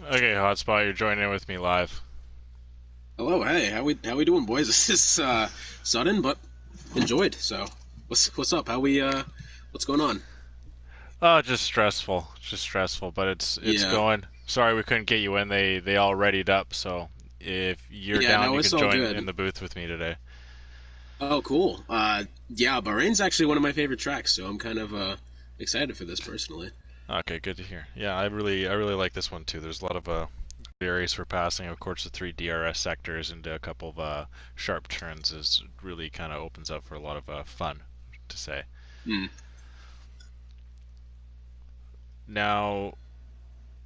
Okay, Hotspot, you're joining in with me live. Hello, hey, how we doing, boys? This is sudden, but enjoyed. So, what's up? What's going on? Oh, just stressful, but it's Yeah, going. Sorry we couldn't get you in. They all readied up, so if you're yeah, down, no, you it's can all join in good. the booth with me today. Oh, cool. Yeah, Bahrain's actually one of my favorite tracks, so I'm kind of excited for this personally. Okay, good to hear. Yeah, I really like this one too. There's a lot of areas for passing. Of course, the three DRS sectors and a couple of sharp turns is really kind of opens up for a lot of fun, to say. Hmm. Now,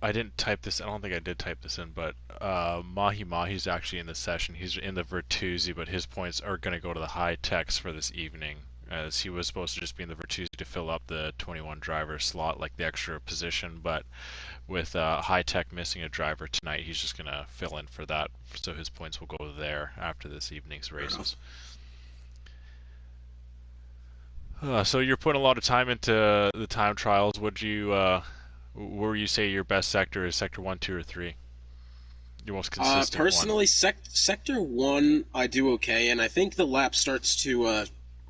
I didn't type this. I don't think I did type this in, but Mahi Mahi's actually in the session. He's in the Virtusi, but his points are going to go to the high techs for this evening, as he was supposed to just be in the Virtusi to fill up the 21 driver slot, like the extra position. But with high tech missing a driver tonight, he's just going to fill in for that. So his points will go there after this evening's Fair enough. races. So you're putting a lot of time into the time trials. Would you, where you say your best sector is sector one, two, or three? Your most consistent one. Personally, Sector 1, I do okay, and I think the lap starts to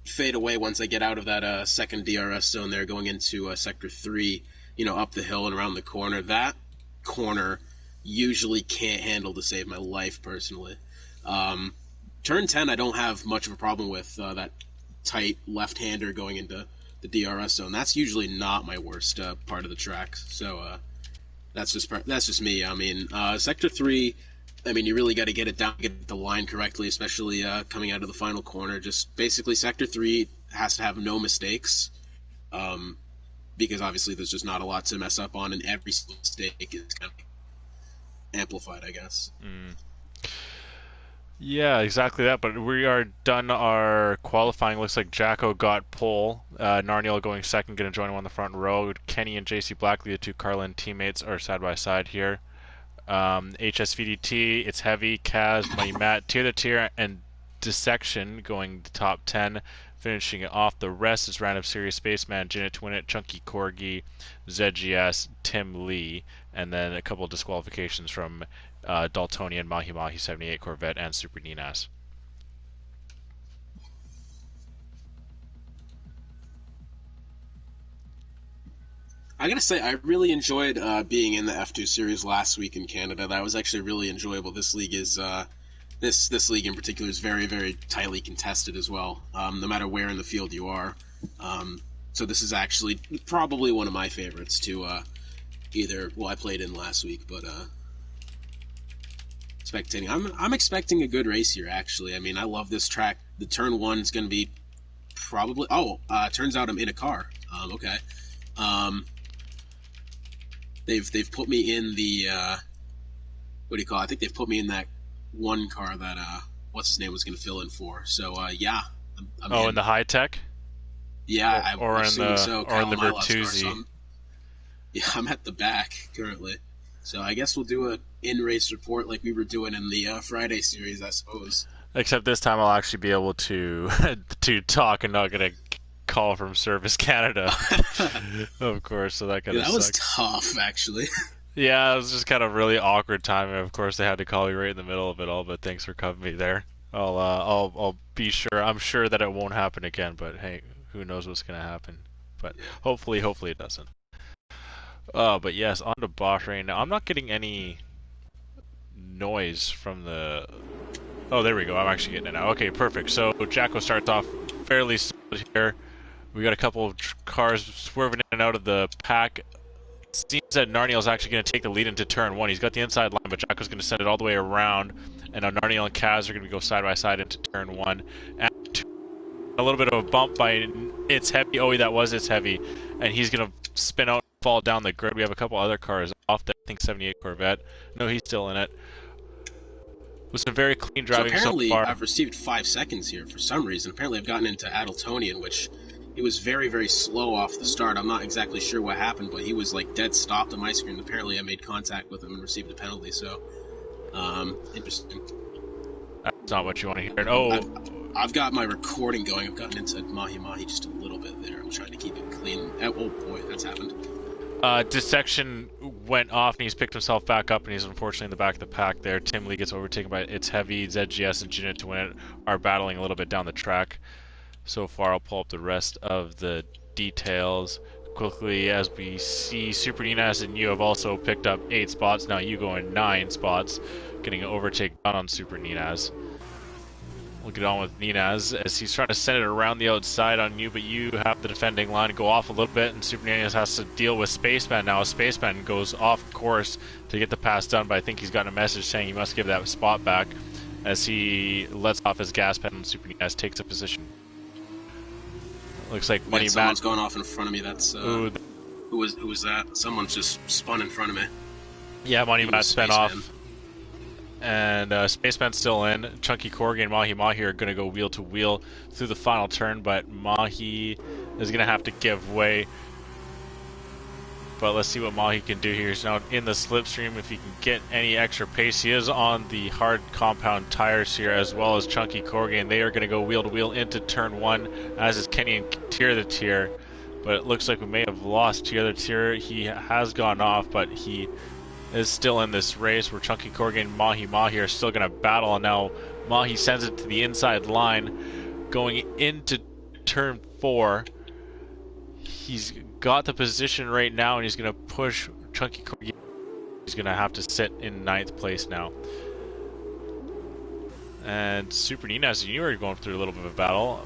fade away once I get out of that second DRS zone there, going into Sector 3, up the hill and around the corner. That corner usually can't handle to save my life, personally. Um, Turn 10, I don't have much of a problem with that tight left-hander going into the DRS zone. That's usually not my worst part of the track, so that's just me. I mean, Sector 3. I mean, you really got to get it down, get the line correctly, especially coming out of the final corner. Just basically, Sector 3 has to have no mistakes, um, because obviously there's just not a lot to mess up on, and every single mistake is kind of amplified, I guess. Mm. Yeah, exactly that. But we are done our qualifying. Looks like Jacko got pole. Narniel going second, going to join him on the front row. Kenny and JC Blackley, the two Carlin teammates, are side by side here. HSVDT, it's heavy. Kaz, Money Matt, tier to tier, and dissection going the top 10. Finishing it off, the rest is Random Serious Spaceman, Janet Twinnet, Chunky Corgi, ZGS, Tim Lee, and then a couple of disqualifications from Daltonian, Mahi Mahi 78 Corvette, and Super Ninas. I gotta say, I really enjoyed being in the F2 series last week in Canada. That was actually really enjoyable. This league is this league in particular is very very tightly contested as well. No matter where in the field you are. So this is actually probably one of my favorites to either. Well, I played in last week, but spectating. I'm expecting a good race here. Actually, I mean, I love this track. The turn one is going to be probably. Oh, turns out I'm in a car. Okay. Um, they've put me in the what do you call it? I think they've put me in that one car that what's his name was going to fill in for. So yeah, I'm Oh, in in. the high tech, Yeah, I'm or in assuming the so. or in Kyle the Milov's car. So Bertuzzi. yeah, I'm at the back currently. So I guess we'll do a in race report like we were doing in the Friday series, I suppose. Except this time I'll actually be able to to talk and not get a call from Service Canada, of course. So that kind Yeah, of that was sucks. tough, actually. Yeah, it was just kind of really awkward timing. Of course, they had to call me right in the middle of it all. But thanks for covering me there. I'll be sure. I'm sure that it won't happen again. But hey, who knows what's gonna happen? But Yeah. hopefully it doesn't. But yes, on to Bahrain. Now I'm not getting any noise from the. Oh, there we go. I'm actually getting it now. Okay, perfect. So Jacko starts off fairly solid here. We got a couple of cars swerving in and out of the pack. Seems that Narniel's actually going to take the lead into turn one. He's got the inside line, but Jacko's going to send it all the way around. And now Narniel and Kaz are going to go side by side into turn one. And a little bit of a bump by It's Heavy. Oh, that was It's Heavy. And he's going to spin out and fall down the grid. We have a couple other cars off there. I think 78 Corvette. No, he's still in it. With some very clean So driving so apparently, far. I've received 5 seconds here for some reason. Apparently, I've gotten into Adeltonian, which he was very, very slow off the start. I'm not exactly sure what happened, but he was like dead stopped on my screen. Apparently, I made contact with him and received a penalty. So, interesting. That's not what you want to hear. I've, Oh, I've, I've got my recording going. I've gotten into Mahi Mahi just a little bit there. I'm trying to keep it clean. Oh boy, that's happened. Dissection went off and he's picked himself back up and he's unfortunately in the back of the pack there. Tim Lee gets overtaken by It's Heavy. ZGS and Unit to Win It are battling a little bit down the track. So far, I'll pull up the rest of the details quickly as we see Super Ninas and you have also picked up 8 spots. Now you go in 9 spots, getting an overtake done on Super Ninas. We'll get on with Ninas as he's trying to send it around the outside on you, but you have the defending line go off a little bit, and Super Ninas has to deal with Spaceman now. Spaceman goes off course to get the pass done, but I think he's gotten a message saying he must give that spot back as he lets off his gas pedal and Super Ninas takes a position. Looks like Money someone's Matt. going off in front of me. That's who was that? Someone's just spun in front of me. Yeah, Money Matt spun off. And Spaceman's still in. Chunky Corgi and Mahi Mahi are going to go wheel to wheel through the final turn, but Mahi is going to have to give way. But let's see what Mahi can do here. He's now in the slipstream. If he can get any extra pace, he is on the hard compound tires here, as well as Chunky Corgi, and they are going to go wheel to wheel into turn 1, as is Kenny and Tier the Tier. But it looks like we may have lost Tier the Tier. He has gone off, but he is still in this race where Chunky Corgi and Mahi Mahi are still going to battle. And now Mahi sends it to the inside line going into turn 4. He's got the position right now and he's going to push Chunky Corgi. He's going to have to sit in 9th place now. And Super Ninas, you were going through a little bit of a battle.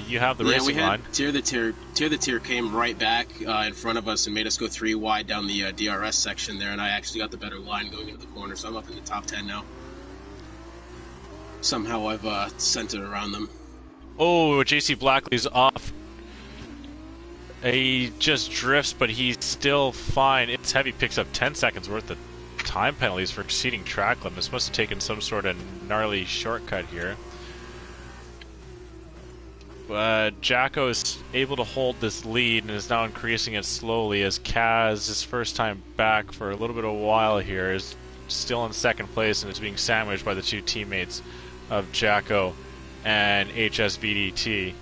You have the racing line. Tier the Tier came right back in front of us and made us go 3 wide down the DRS section there, and I actually got the better line going into the corner, so I'm up in the top 10 now. Somehow I've sent it around them. Oh, JC Blackley's off. He just drifts, but he's still fine. It's Heavy picks up 10 seconds worth of time penalties for exceeding track limits. Must have taken some sort of gnarly shortcut here. But Jacko is able to hold this lead and is now increasing it slowly as Kaz, his first time back for a little bit of a while here, is still in 2nd place and is being sandwiched by the 2 teammates of Jacko and HSVDT.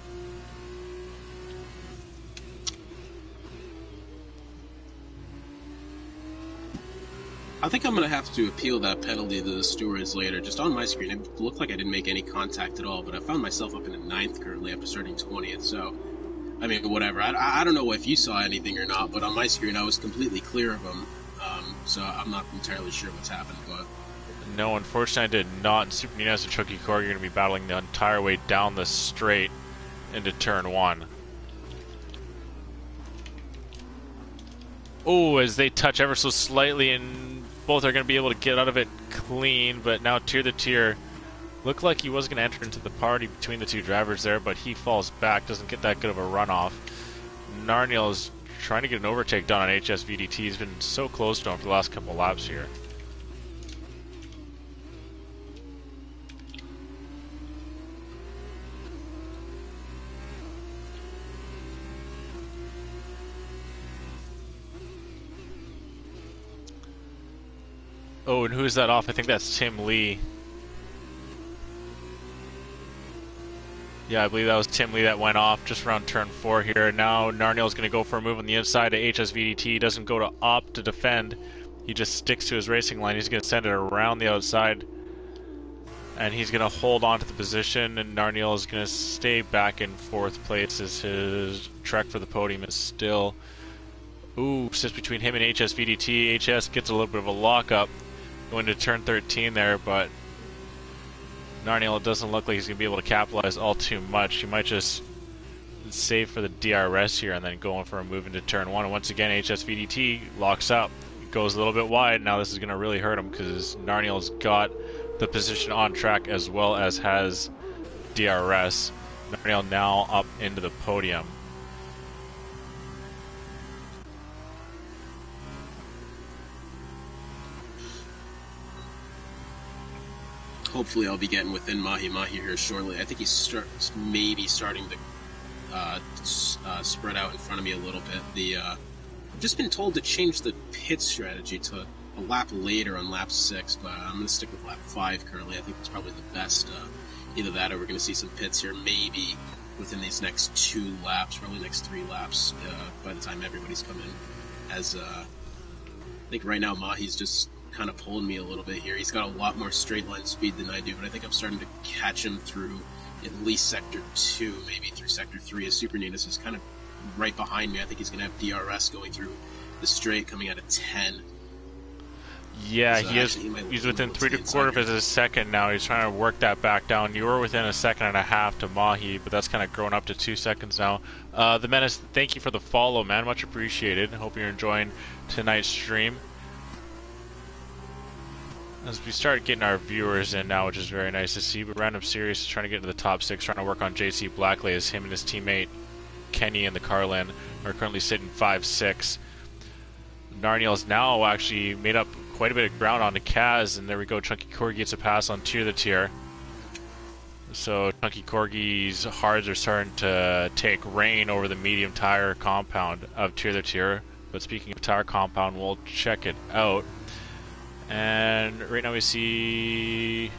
I think I'm going to have to appeal that penalty to the stewards later. Just on my screen, it looked like I didn't make any contact at all, but I found myself up in the 9th currently after starting 20th, so, I mean, whatever. I don't know if you saw anything or not, but on my screen I was completely clear of them, so I'm not entirely sure what's happened, but... No, unfortunately I did not, and Super Ninas and Chunky Corgi are going to be battling the entire way down the straight into turn 1. Oh, as they touch ever so slightly, and both are going to be able to get out of it clean, but now Tier the Tier looked like he was going to enter into the party between the 2 drivers there, but he falls back, doesn't get that good of a runoff. Narniel is trying to get an overtake done on HSVDT. He's been so close to him for the last couple laps here. Oh, and who's that off? I think that's Tim Lee. Yeah, I believe that was Tim Lee that went off just around turn 4 here. Now Narniel's going to go for a move on the inside to HSVDT. He doesn't go to opt to defend. He just sticks to his racing line. He's going to send it around the outside. And he's going to hold on to the position. And Narniel is going to stay back in 4th place as his trek for the podium is still... Ooh, sits between him and HSVDT. HS gets a little bit of a lockup going to turn 13 there, but Narniel doesn't look like he's going to be able to capitalize all too much. He might just save for the DRS here and then go in for a move into turn 1. And once again, HSVDT locks up. Goes a little bit wide. Now this is going to really hurt him because Narniel's got the position on track as well as has DRS. Narniel now up into the podium. Hopefully I'll be getting within Mahi Mahi here shortly. I think he's maybe starting to spread out in front of me a little bit. I've just been told to change the pit strategy to a lap later on lap 6, but I'm going to stick with lap 5 currently. I think it's probably the best. Either that or we're going to see some pits here maybe within these next 2 laps, probably next 3 laps by the time everybody's come in. as I think right now Mahi's just kind of pulling me a little bit here. He's got a lot more straight line speed than I do, but I think I'm starting to catch him through at least Sector 2, maybe through Sector 3, as Super Ninus is kind of right behind me. I think he's going to have DRS going through the straight, coming out of 10. Yeah, So he's within 3/4 of a second now. He's trying to work that back down. You were within a second and a half to Mahi, but that's kind of grown up to 2 seconds now. The Menace, thank you for the follow, man. Much appreciated. Hope you're enjoying tonight's stream. As we start getting our viewers in now, which is very nice to see. But Random Series is trying to get into the top 6, trying to work on JC Blackley, as him and his teammate Kenny and the Carlin are currently sitting 5-6. Narniel's now actually made up quite a bit of ground onto Kaz, and there we go. Chunky Corgi gets a pass on Tier the Tier. So Chunky Corgi's hards are starting to take reign over the medium tire compound of Tier the Tier. But speaking of tire compound, we'll check it out. And right now we see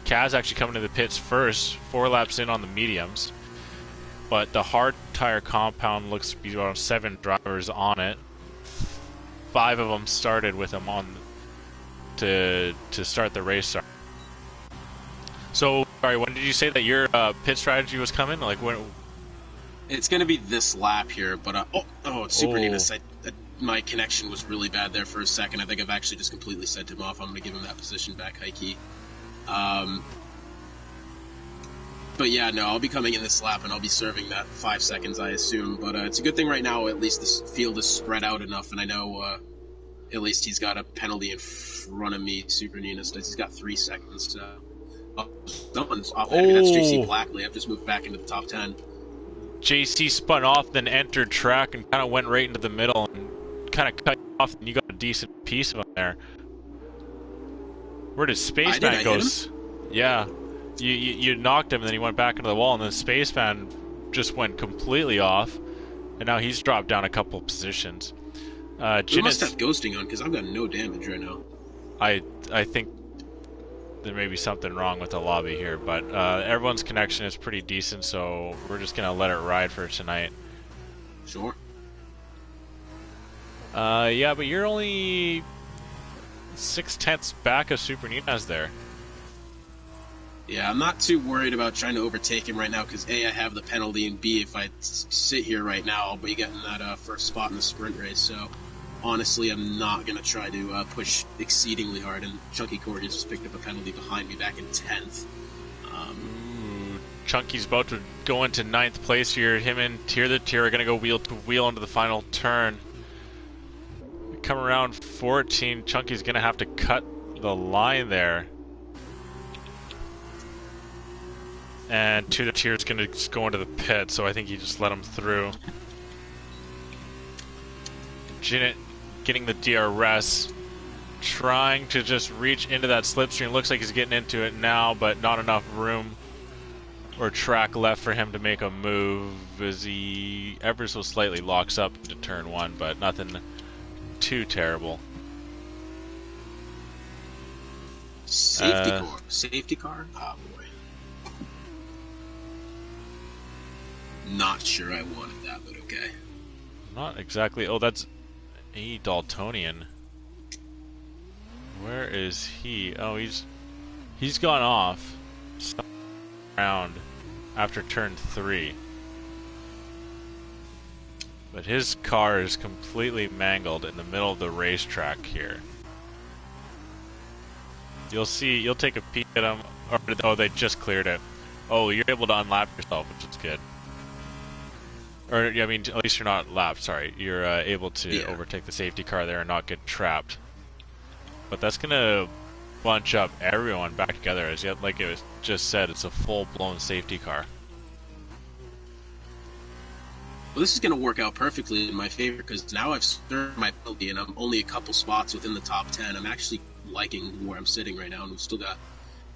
Kaz actually coming to the pits first, 4 laps in on the mediums. But the hard tire compound looks to be around 7 drivers on it. 5 of them started with him on to start the race. So, sorry, when did you say that your pit strategy was coming? Like when? It's going to be this lap here, but it's Super Ninus. My connection was really bad there for a second. I think I've actually just completely sent him off. I'm going to give him that position back, high key. But yeah, no, I'll be coming in this lap and I'll be serving that 5 seconds, I assume. But it's a good thing right now, at least this field is spread out enough, and I know at least he's got a penalty in front of me. Super Ninus does. He's got 3 seconds. Someone's off ahead of me. That's JC Blackley. I've just moved back into the top 10. JC spun off, then entered track and kind of went right into the middle and kind of cut you off, and you got a decent piece of him there. Where did Spaceman go? Yeah. You knocked him, and then he went back into the wall, and then Spaceman just went completely off, and now he's dropped down a couple of positions. You must have ghosting on, because I've got no damage right now. I think there may be something wrong with the lobby here, but everyone's connection is pretty decent, so we're just going to let it ride for tonight. Sure. Yeah, but you're only 6/10 back of Super Ninus there. Yeah, I'm not too worried about trying to overtake him right now, because A, I have the penalty, and B, if I sit here right now, I'll be getting that first spot in the sprint race, so honestly, I'm not going to try to push exceedingly hard, and Chunky Corgi just picked up a penalty behind me back in 10th. Chunky's about to go into 9th place here. Him and Tier the Tier are going to go wheel to wheel into the final turn. Come around 14, Chunky's going to have to cut the line there. And Tier the Tier is going to just go into the pit, so I think he just let him through. Jinnit getting the DRS, trying to just reach into that slipstream. Looks like he's getting into it now, but not enough room or track left for him to make a move, as he ever so slightly locks up into turn 1, but nothing too terrible. Safety car? Oh boy. Not sure I wanted that, but okay. Not exactly. Oh, that's a Daltonian. Where is he? Oh, he's gone off. Around after turn 3. But his car is completely mangled in the middle of the racetrack here. You'll see, you'll take a peek at him. Oh, they just cleared it. Oh, you're able to unlap yourself, which is good. Or, I mean, at least you're not lapped, sorry. You're able to overtake the safety car there and not get trapped. But that's going to bunch up everyone back together. As yet, like it was just said, it's a full-blown safety car. Well, this is going to work out perfectly in my favor, because now I've served my penalty and I'm only a couple spots within the top 10. I'm actually liking where I'm sitting right now, and we've still got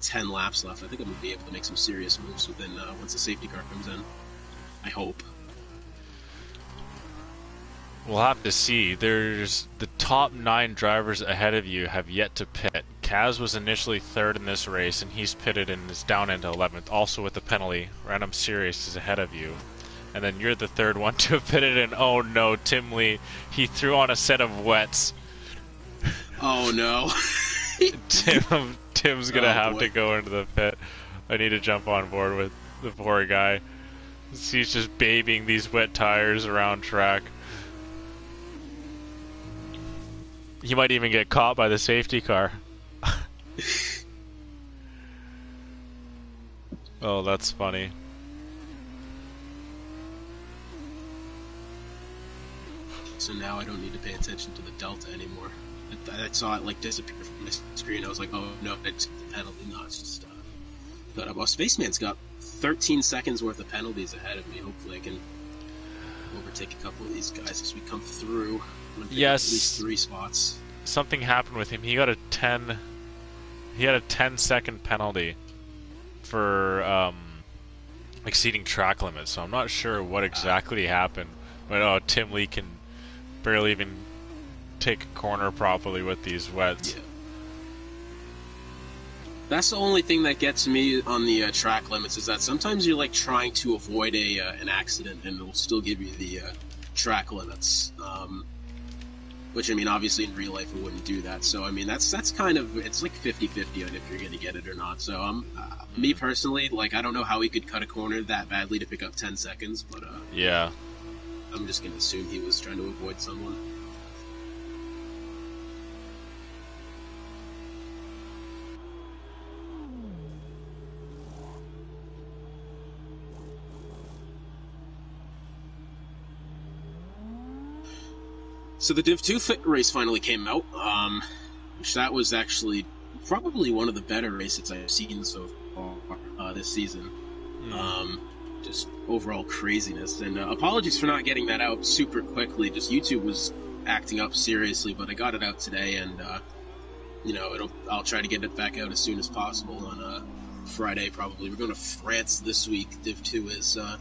10 laps left. I think I'm going to be able to make some serious moves within once the safety car comes in. I hope. We'll have to see. There's the top 9 drivers ahead of you have yet to pit. Kaz was initially 3rd in this race, and he's pitted and is down into 11th, also with the penalty. Random Sirius is ahead of you. and then you're the third one to have pitted, and oh no, Tim Lee, he threw on a set of wets. Oh no. Tim's gonna have boy. to go into the pit. I need to jump on board with the poor guy. He's just babying these wet tires around track. He might even get caught by the safety car. Oh, that's funny. So now I don't need to pay attention to the delta anymore. I saw it like disappear from my screen. I was like, oh no, it's the penalty. No, it's just but well, Spaceman's got 13 seconds worth of penalties ahead of me. Hopefully I can overtake a couple of these guys as we come through. I'm gonna pick up at least 3 spots. Something happened with him. He got a 10. He had a 10-second penalty for exceeding track limits. So I'm not sure what exactly happened. But oh, Tim Lee can barely even take a corner properly with these wets. Yeah. That's the only thing that gets me on the track limits, is that sometimes you're like trying to avoid an accident and it'll still give you the track limits. Which, I mean, obviously in real life it wouldn't do that. So, I mean, that's kind of, it's like 50-50 on if you're going to get it or not. So, me personally, like, I don't know how he could cut a corner that badly to pick up 10 seconds, but yeah. I'm just going to assume he was trying to avoid someone. So the Div 2 race finally came out, which that was actually probably one of the better races I've seen so far this season. Just overall craziness. And apologies for not getting that out super quickly. Just YouTube was acting up seriously, but I got it out today, and you know, I'll try to get it back out as soon as possible on Friday probably. We're going to France this week. Div 2 is... a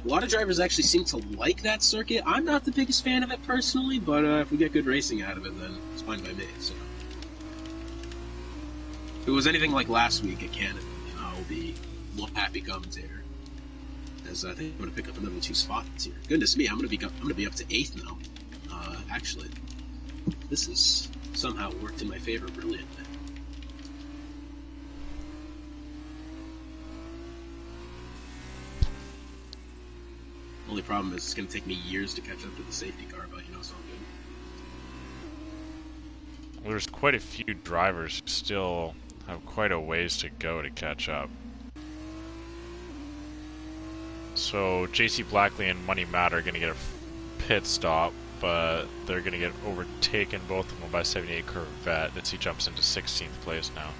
lot of drivers actually seem to like that circuit. I'm not the biggest fan of it personally, but if we get good racing out of it, then it's fine by me. So, if it was anything like last week at Canada, I'll be a happy commentator. As I think I'm going to pick up another 2 spots here. Goodness me, I'm going to be up to 8th now. Actually, this has somehow worked in my favor brilliantly. Only problem is it's going to take me years to catch up to the safety car, but you know, it's all good. There's quite a few drivers who still have quite a ways to go to catch up. So JC Blackley and Money Matt are going to get a pit stop, but they're going to get overtaken, both of them, by 78 Corvette. He jumps into 16th place now.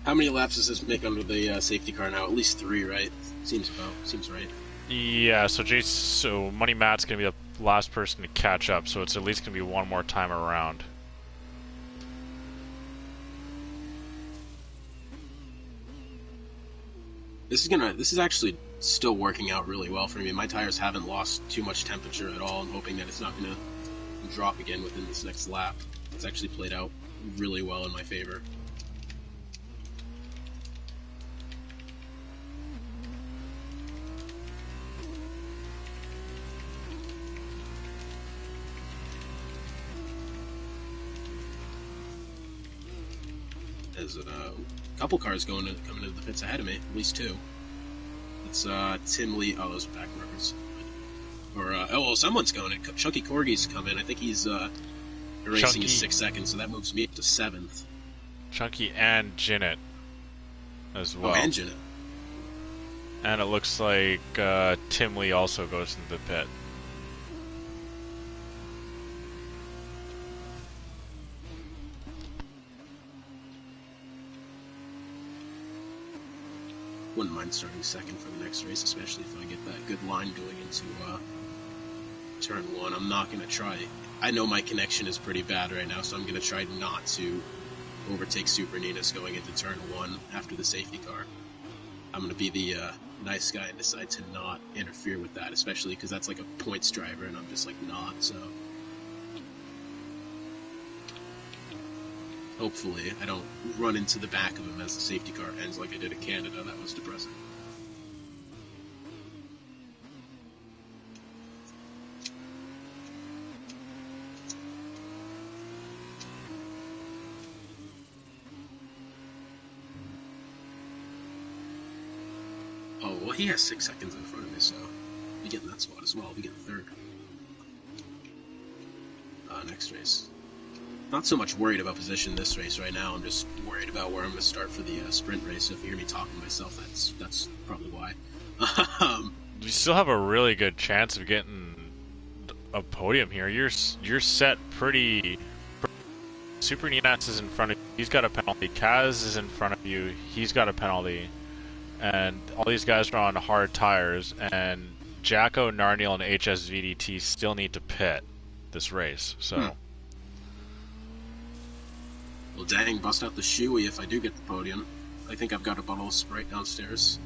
How many laps does this make under the safety car now? At least 3, right? Seems right. Yeah, so Money Matt's going to be the last person to catch up, so it's at least going to be one more time around. This is actually still working out really well for me. My tires haven't lost too much temperature at all. I'm hoping that it's not going to drop again within this next lap. It's actually played out really well in my favor. There's a couple cars coming into the pits ahead of me, at least 2. It's Tim Lee. Oh, those are back markers. Or oh well, someone's going. Chunky Corgi's coming. I think he's erasing his 6 seconds, so that moves me up to 7th. Chunky and Jinnit as well. Oh, and Jinnit. And it looks like Tim Lee also goes into the pit. Wouldn't mind starting second for the next race, especially if I get that good line going into turn 1. I'm not going to try. I know my connection is pretty bad right now, so I'm going to try not to overtake Super Ninas going into turn 1 after the safety car. I'm going to be the nice guy and decide to not interfere with that, especially because that's like a points driver, and I'm just like not, so... Hopefully, I don't run into the back of him as the safety car ends like I did in Canada. That was depressing. Oh, well, he has 6 seconds in front of me, so we get in that spot as well. We get third. Next race. Not so much worried about position this race right now. I'm just worried about where I'm going to start for the sprint race. So if you hear me talking to myself, that's probably why. You still have a really good chance of getting a podium here. You're set pretty. Super Ninas is in front of you. He's got a penalty. Kaz is in front of you. He's got a penalty. And all these guys are on hard tires. And Jacko, Narniel, and HSVDT still need to pit this race. So. Well, dang, bust out the shoey if I do get the podium. I think I've got a bottle of Sprite downstairs.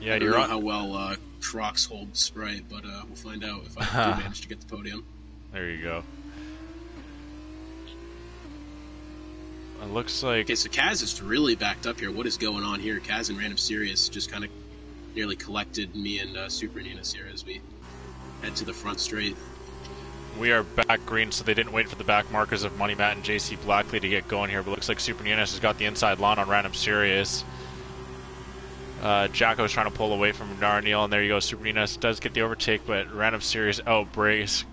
Yeah, I don't know how well Crocs hold Sprite, but we'll find out if I do manage to get the podium. There you go. It looks like... Okay, so Kaz is really backed up here. What is going on here? Kaz and Random Sirius just kind of nearly collected me and Super Ninas here as we head to the front straight. We are back green, so they didn't wait for the back markers of Money Matt and JC Blackley to get going here, but looks like Super Ninas has got the inside line on Random Sirius. Jacko's trying to pull away from Narniel, and there you go. Super Ninas does get the overtake, but Random Sirius outbrakes.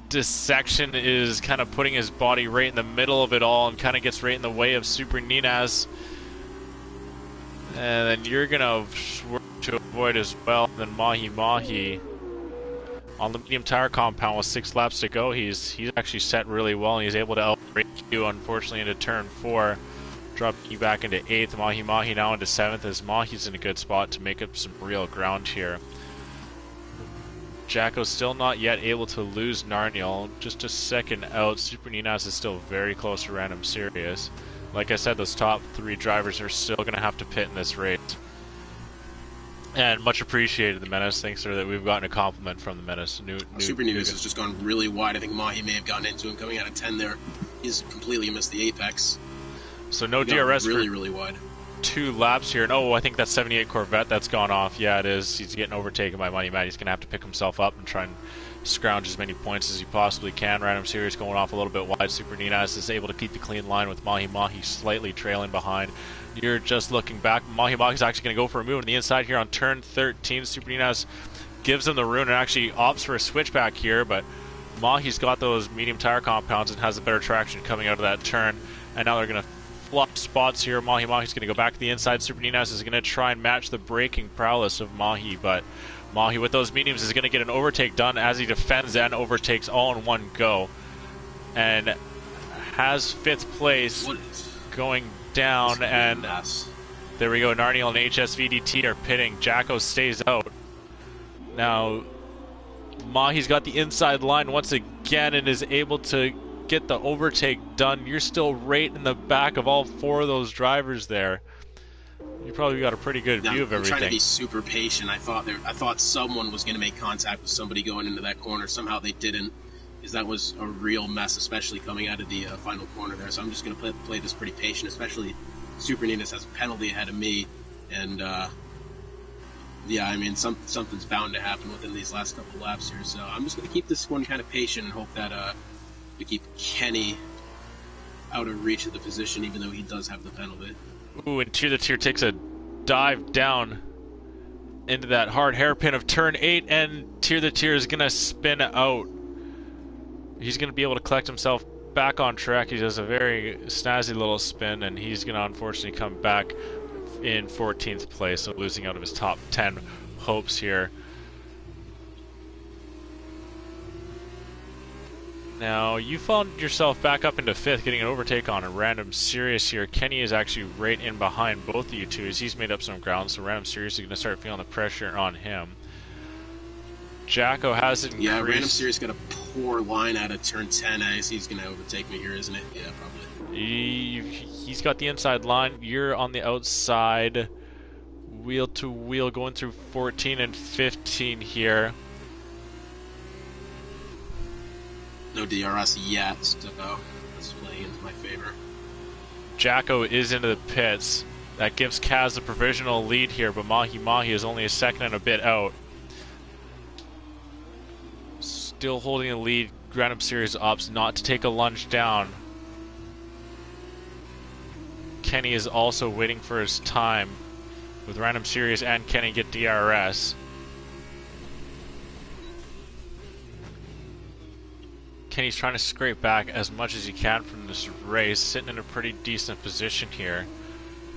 Dissection is kind of putting his body right in the middle of it all and kind of gets right in the way of Super Ninas. And then you're going to work to avoid as well. And then Mahi Mahi on the medium tire compound with 6 laps to go. He's actually set really well, and he's able to outbrake you, unfortunately, into turn 4. Dropping you back into 8th. Mahi Mahi now into 7th as Mahi's in a good spot to make up some real ground here. Jacko's still not yet able to lose Narniel. Just a second out. Super Ninas is still very close to Random Sirius. Like I said, those top 3 drivers are still going to have to pit in this race. And much appreciated, the Menace. Thanks, sir, that we've gotten a compliment from the Menace. Super Ninas has just gone really wide. I think Mahi may have gotten into him coming out of 10 there. He's completely missed the apex. So no DRS really, for really wide. 2 laps here. And oh, I think that's 78 Corvette that's gone off. Yeah, it is. He's getting overtaken by Money Matt. He's going to have to pick himself up and try and scrounge as many points as he possibly can. Random Sirius going off a little bit wide. Super Ninas is able to keep the clean line with Mahi Mahi slightly trailing behind. You're just looking back. Mahi Mahi's actually going to go for a move on the inside here on turn 13. Super Ninas gives him the rune and actually opts for a switchback here, but Mahi's got those medium tire compounds and has a better traction coming out of that turn. And now they're going to flop spots here. Mahi Mahi's going to go back to the inside. Super Ninas is going to try and match the braking prowess of Mahi, but Mahi with those mediums is going to get an overtake done as he defends and overtakes all in one go. And has 5th place going down, and there we go. Narniel and HSVDT are pitting. Jacko stays out. Now, Mahi's got the inside line once again and is able to get the overtake done. You're still right in the back of all 4 of those drivers there. You probably got a pretty good view of everything. I'm trying to be super patient. I thought someone was going to make contact with somebody going into that corner. Somehow they didn't, because that was a real mess, especially coming out of the final corner there. So I'm just going to play this pretty patient, especially Super Ninas has a penalty ahead of me. And, yeah, I mean, something's bound to happen within these last couple laps here. So I'm just going to keep this one kind of patient and hope that we keep Kenny out of reach of the position, even though he does have the penalty. Ooh, and Tier the Tier takes a dive down into that hard hairpin of turn 8, and Tier the Tier is going to spin out. He's going to be able to collect himself back on track. He does a very snazzy little spin, and he's going to unfortunately come back in 14th place, so losing out of his top 10 hopes here. Now, you found yourself back up into 5th, getting an overtake on a Random Sirius here. Kenny is actually right in behind both of you two as he's made up some ground, so Random Sirius is going to start feeling the pressure on him. Jacko has it increased. Yeah, Random Sirius got a poor line out of turn 10 as he's going to overtake me here, isn't it? Yeah, probably. He's got the inside line. You're on the outside. Wheel to wheel going through 14 and 15 here. No DRS yet, so that's playing into my favor. Jacko is into the pits. That gives Kaz a provisional lead here, but Mahi Mahi is only a second and a bit out. Still holding the lead. Random Series opts not to take a lunge down. Kenny is also waiting for his time, with Random Series and Kenny get DRS. Kenny's trying to scrape back as much as he can from this race, sitting in a pretty decent position here.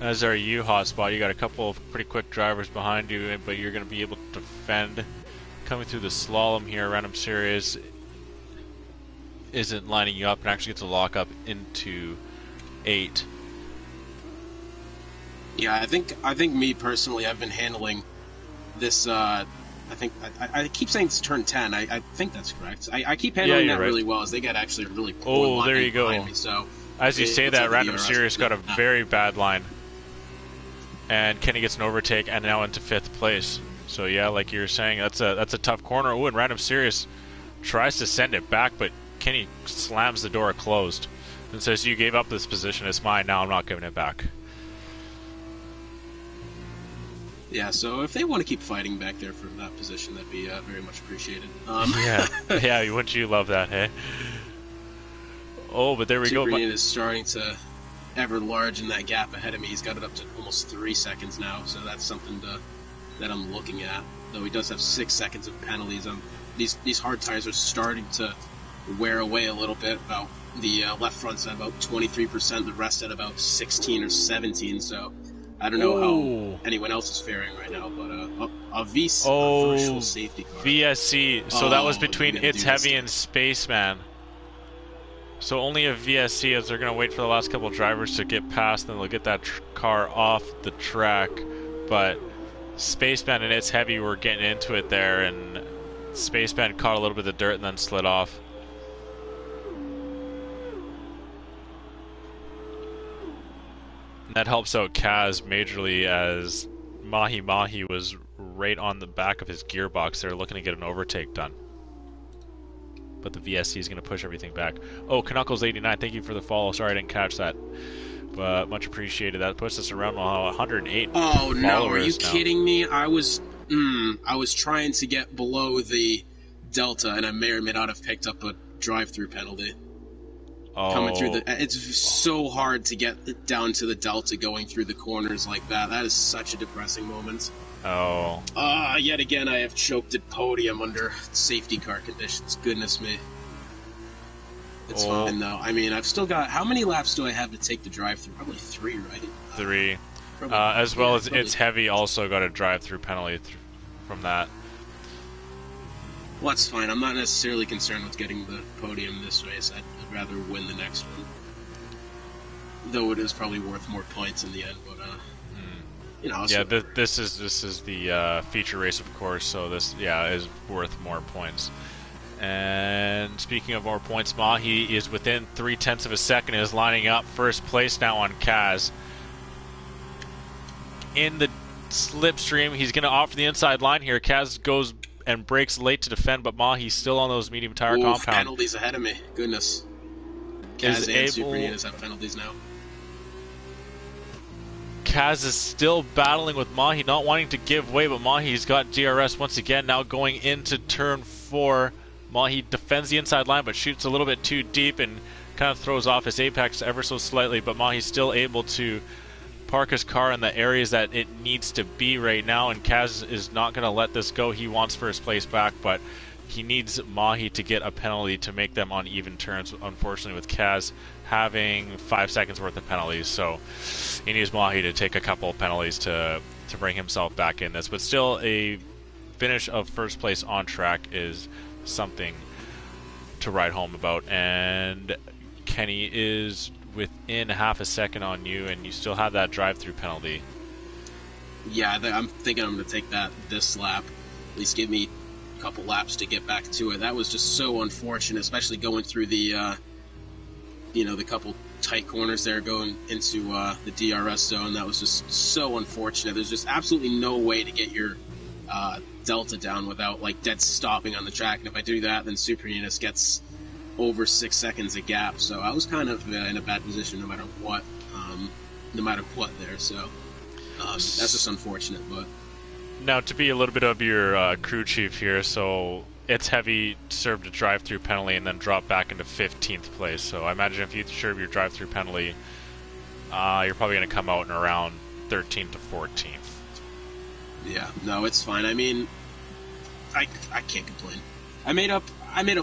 As are you, Hotspot. You got a couple of pretty quick drivers behind you, but you're going to be able to defend. Coming through the slalom here, Random Series isn't lining you up and actually gets a lock up into 8. Yeah, I think me personally, I've been handling this. I keep saying it's turn 10. I think that's correct. I keep handling that really well, as they get actually a really poor line there you behind go. me. So as you say that, Random Series got a very bad line, and Kenny gets an overtake and now into 5th place. So yeah, like you were saying, that's a tough corner. Oh, and Random Series tries to send it back, but Kenny slams the door closed and says, "You gave up this position. It's mine now. I'm not giving it back." Yeah, so if they want to keep fighting back there for that position, that'd be very much appreciated. Yeah, wouldn't you love that, hey? Oh, but there we go. Green is starting to ever largen that gap ahead of me. He's got it up to almost 3 seconds now, so that's something that I'm looking at. Though he does have 6 seconds of penalties. These hard tires are starting to wear away a little bit. About the left front's at about 23%, the rest at about 16 or 17. So I don't know how anyone else is faring right now, but a virtual safety car. VSC. So that was between It's Heavy and Spaceman. So only a VSC, as they're going to wait for the last couple of drivers to get past, then they'll get that car off the track. But Spaceman and It's Heavy were getting into it there, and Spaceman caught a little bit of dirt and then slid off. And that helps out Kaz majorly, as Mahi Mahi was right on the back of his gearbox there looking to get an overtake done. But the VSC is going to push everything back. Oh, Knuckles89, thank you for the follow. Sorry I didn't catch that, but much appreciated. That puts us around 108 Oh no, are you now. kidding me? I was trying to get below the Delta, and I may or may not have picked up a drive-through penalty. Coming through it's so hard to get down to the Delta going through the corners like that. That is such a depressing moment. Oh. Yet again, I have choked at podium under safety car conditions. Goodness me. It's fine, though. I mean, I've still got... How many laps do I have to take the drive-through? Probably 3, right? 3. As well as It's Heavy also got a drive-through penalty from that. Well, that's fine. I'm not necessarily concerned with getting the podium this race. I'd rather win the next one. Though it is probably worth more points in the end, but you know. Yeah, this is the feature race, of course. So this, is worth more points. And speaking of more points, Mahi is within 0.3 of a second. Is lining up first place now on Kaz. In the slipstream, he's going to offer the inside line here. Kaz goes and breaks late to defend, but Mahi's still on those medium tire compound. Penalties ahead of me. Goodness. Kaz and Super Nitas have penalties now. Kaz is still battling with Mahi, not wanting to give way, but Mahi's got DRS once again, now going into turn 4. Mahi defends the inside line, but shoots a little bit too deep and kind of throws off his apex ever so slightly, but Mahi's still able to park his car in the areas that it needs to be right now, and Kaz is not going to let this go. He wants first place back, but he needs Mahi to get a penalty to make them on even terms, unfortunately, with Kaz having 5 seconds worth of penalties. So he needs Mahi to take a couple of penalties to bring himself back in this. But still, a finish of first place on track is something to write home about. And Kenny is within half a second on you, and you still have that drive-through penalty. Yeah, I'm thinking I'm going to take that this lap. At least give me couple laps to get back to it. That was just so unfortunate, especially going through the the couple tight corners there going into the DRS zone. That was just so unfortunate. There's just absolutely no way to get your delta down without like dead stopping on the track. And if I do that, then Super Eunice gets over 6 seconds a gap. So I was kind of in a bad position no matter what there. So that's just unfortunate. But now, to be a little bit of your crew chief here, so it's heavy, served a drive-through penalty, and then drop back into 15th place. So I imagine if you serve your drive-through penalty, you're probably going to come out in around 13th to 14th. Yeah, no, it's fine. I mean, I can't complain. I made up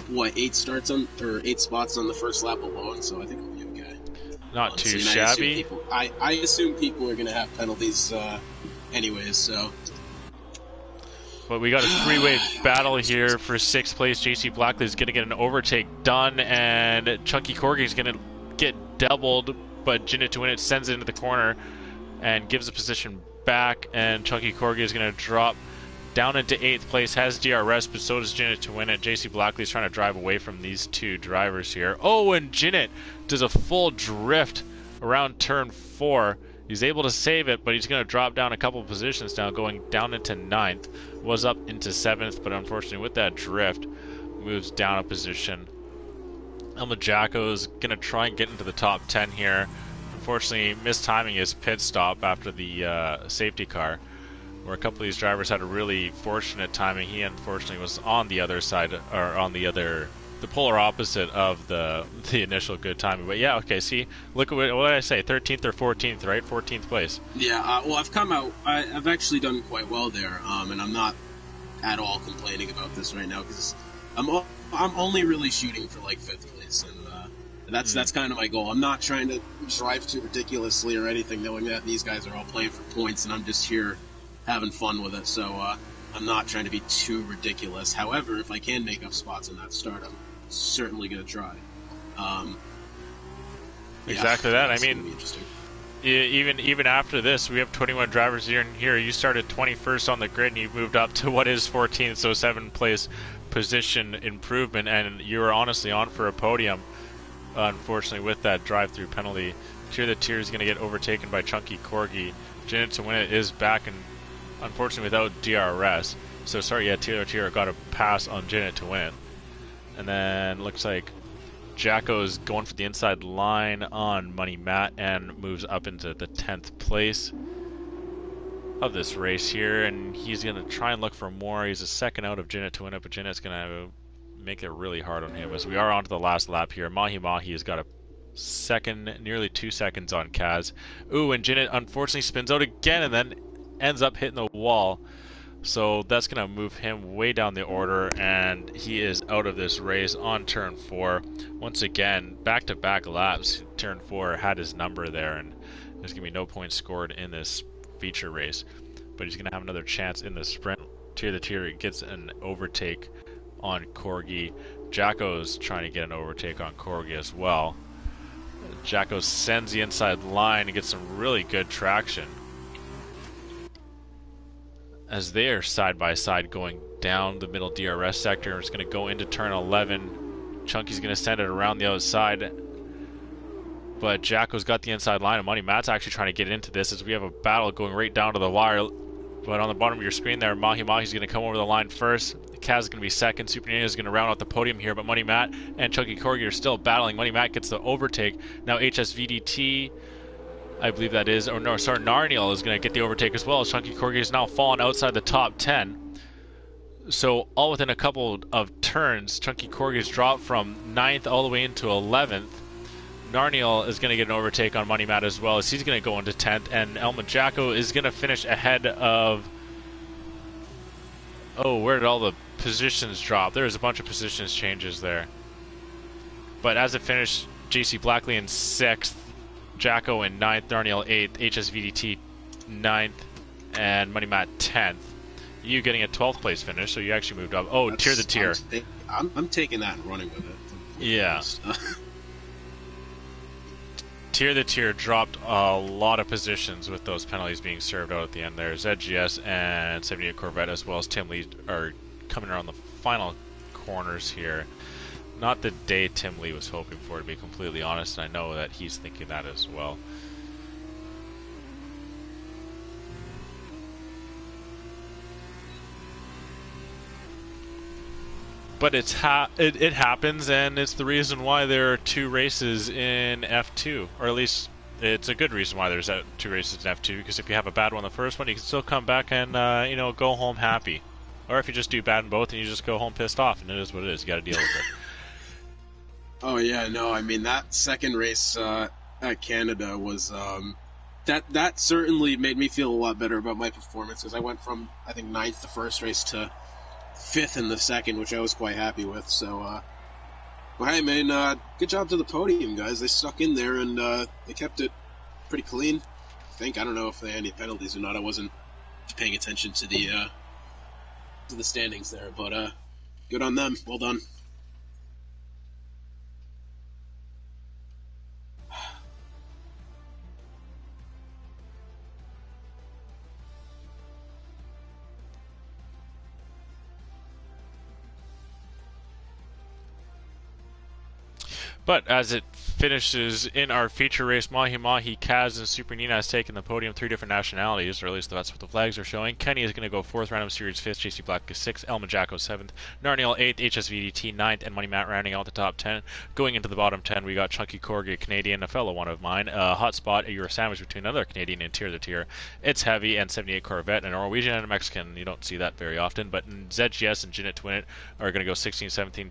what 8 spots on the first lap alone, so I think I'll be okay. Not honestly, too shabby. I assume people are going to have penalties anyways, so. But we got a three-way battle here for 6th place. JC Blackley is going to get an overtake done, and Chunky Corgi is going to get doubled, but Jinit to win it sends it into the corner and gives the position back, and Chunky Corgi is going to drop down into 8th place, has DRS, but so does Jinit to win it. JC Blackley is trying to drive away from these two drivers here. Oh, and Jinit does a full drift around turn 4. He's able to save it, but he's going to drop down a couple positions now, going down into 9th. Was up into 7th, but unfortunately with that drift, moves down a position. Elma Jacko is going to try and get into the top 10 here. Unfortunately, mistiming his pit stop after the safety car, where a couple of these drivers had a really fortunate timing. He unfortunately was on the other side, or on the polar opposite of the initial good timing. But yeah, okay, see, look at what did I say, 13th or 14th, right? 14th place. Yeah, well, I've actually done quite well there, and I'm not at all complaining about this right now, because I'm only really shooting for like 5th place, and that's kind of my goal. I'm not trying to drive too ridiculously or anything, knowing that these guys are all playing for points, and I'm just here having fun with it, so I'm not trying to be too ridiculous. However, if I can make up spots in that start, I'm certainly going to try. Exactly that. I mean, even after this, we have 21 drivers here, and here you started 21st on the grid, and you moved up to what is 14th, so 7th place position improvement, and you were honestly on for a podium. Unfortunately, with that drive-through penalty, Tier the Tier is going to get overtaken by Chunky Corgi. Jinit to win it is back, and unfortunately without DRS. So sorry, yeah, Tier the Tier got a pass on Jinit to win. And then looks like Jacko's going for the inside line on Money Matt and moves up into the 10th place of this race here. And he's going to try and look for more. He's a second out of Jinit to win it, but Jinit's going to make it really hard on him as we are on to the last lap here. Mahi Mahi has got a second, nearly 2 seconds on Kaz. Ooh, and Jinit unfortunately spins out again and then ends up hitting the wall. So that's going to move him way down the order, and he is out of this race on turn 4. Once again, back-to-back laps, turn 4 had his number there, and there's going to be no points scored in this feature race. But he's going to have another chance in the sprint. Tier the Tier gets an overtake on Corgi. Jacko's trying to get an overtake on Corgi as well. Jacko sends the inside line and gets some really good traction as they are side by side going down the middle DRS sector. It's going to go into turn 11. Chunky's going to send it around the outside, but Jacko's got the inside line, and Money Matt's actually trying to get into this as we have a battle going right down to the wire. But on the bottom of your screen there, Mahi Mahi's going to come over the line first. Kaz is going to be second. Super Ninja is going to round out the podium here, but Money Matt and Chunky Corgi are still battling. Money Matt gets the overtake. Now HSVDT, I believe that is, or no, sorry, Narniel is going to get the overtake as well, as Chunky Corgi is now fallen outside the top 10. So all within a couple of turns, Chunky Corgi has dropped from 9th all the way into 11th. Narniel is going to get an overtake on Money Matt as well, as he's going to go into 10th, and Elma Jacko is going to finish ahead of... Oh, where did all the positions drop? There's a bunch of positions changes there. But as it finished, JC Blackley in 6th, Jacko in 9th, Narniel 8th, HSVDT 9th, and Money Matt 10th. You getting a 12th place finish, so you actually moved up. Oh, Tier the Tier. I'm taking that and running with it. Yeah. Tier the Tier dropped a lot of positions with those penalties being served out at the end there. ZGS and 78 Corvette, as well as Tim Lee, or coming around the final corners here. Not the day Tim Lee was hoping for, to be completely honest, and I know that he's thinking that as well. But it happens, and it's the reason why there are 2 races in F2, or at least it's a good reason why there's 2 races in F2, because if you have a bad one the first one, you can still come back and go home happy. Or if you just do bad in both and you just go home pissed off, and it is what it is, you got to deal with it. Oh yeah, no, I mean that second race at Canada was that certainly made me feel a lot better about my performance, because I went from I think 9th the first race to 5th in the second, which I was quite happy with. So, well, hey man, good job to the podium guys. They stuck in there and they kept it pretty clean. I don't know if they had any penalties or not. I wasn't paying attention to the standings there, but good on them. Well done. But as it finishes in our feature race, Mahi Mahi, Kaz, and Super Nina has taken the podium, 3 different nationalities, or at least that's what the flags are showing. Kenny is going to go 4th, Random Series 5th, JC Black is 6th, Elma Jacko 7th, Narniel 8th, HSVDT 9th, and Money Matt rounding out the top 10. Going into the bottom 10, we got Chunky Corgi, a Canadian, a fellow one of mine, Hot Spot, you're a sandwich between another Canadian and Tier the Tier, It's Heavy, and 78 Corvette, and a Norwegian and a Mexican. You don't see that very often, but ZGS and Jinnit Twinit are going to go 16, 17,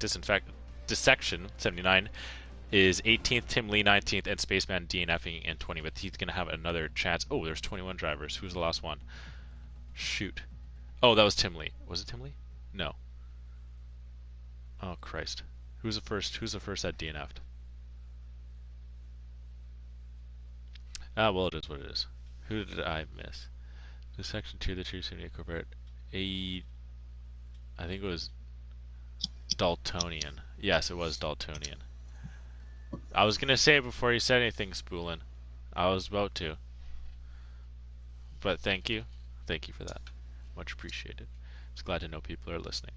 Dissection 79, is 18th, Tim Lee 19th, and Spaceman DNFing in 20th. But he's going to have another chance. Oh, there's 21 drivers. Who's the last one? Shoot. Oh, that was Tim Lee. Was it Tim Lee? No. Oh, Christ. Who's the first that DNF'd? Ah, well, it is what it is. Who did I miss? The section 2, the 278 corporate. I think it was Daltonian. Yes, it was Daltonian. I was going to say it before you said anything, Spoolin. I was about to. But thank you. Thank you for that. Much appreciated. It's glad to know people are listening.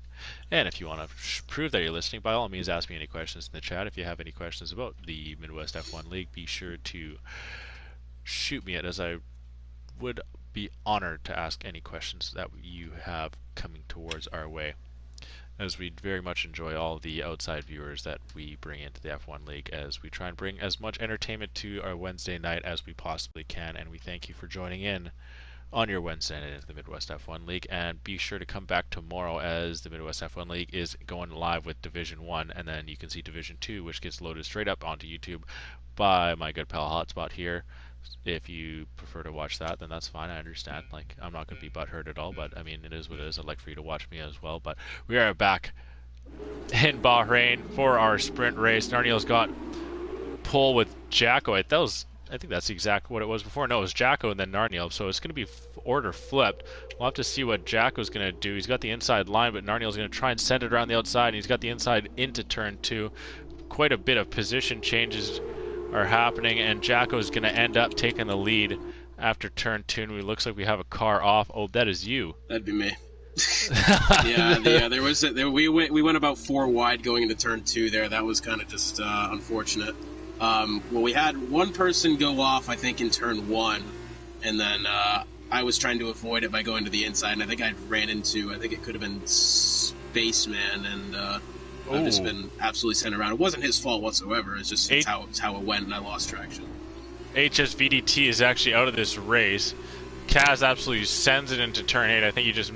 And if you want to prove that you're listening, by all means ask me any questions in the chat. If you have any questions about the Midwest F1 League, be sure to shoot me at, as I would be honored to ask any questions that you have coming towards our way, as we very much enjoy all the outside viewers that we bring into the F1 League, as we try and bring as much entertainment to our Wednesday night as we possibly can, and we thank you for joining in on your Wednesday night into the Midwest F1 League. And be sure to come back tomorrow, as the Midwest F1 League is going live with Division 1, and then you can see Division 2, which gets loaded straight up onto YouTube by my good pal Hotspot here. If you prefer to watch that, then that's fine. I understand. Like, I'm not going to be butthurt at all, but I mean, it is what it is. I'd like for you to watch me as well. But we are back in Bahrain for our sprint race. Narniel's got pole with Jacko. I think that's exactly what it was before. No, it was Jacko and then Narniel. So it's going to be order flipped. We'll have to see what Jacko's going to do. He's got the inside line, but Narniel's going to try and send it around the outside. And he's got the inside into turn 2. Quite a bit of position changes are happening, and Jacko's going to end up taking the lead after turn 2. And it looks like we have a car off. Oh, that is you. That'd be me. We went about 4 wide going into turn 2 there. That was kind of just unfortunate. Well, we had one person go off, I think, in turn 1, and then I was trying to avoid it by going to the inside, and I think I ran into, I think it could have been Spaceman, and I've just been absolutely sent around. It wasn't his fault whatsoever. It's just it's how it went, and I lost traction. HSVDT is actually out of this race. Kaz absolutely sends it into turn 8. I think he just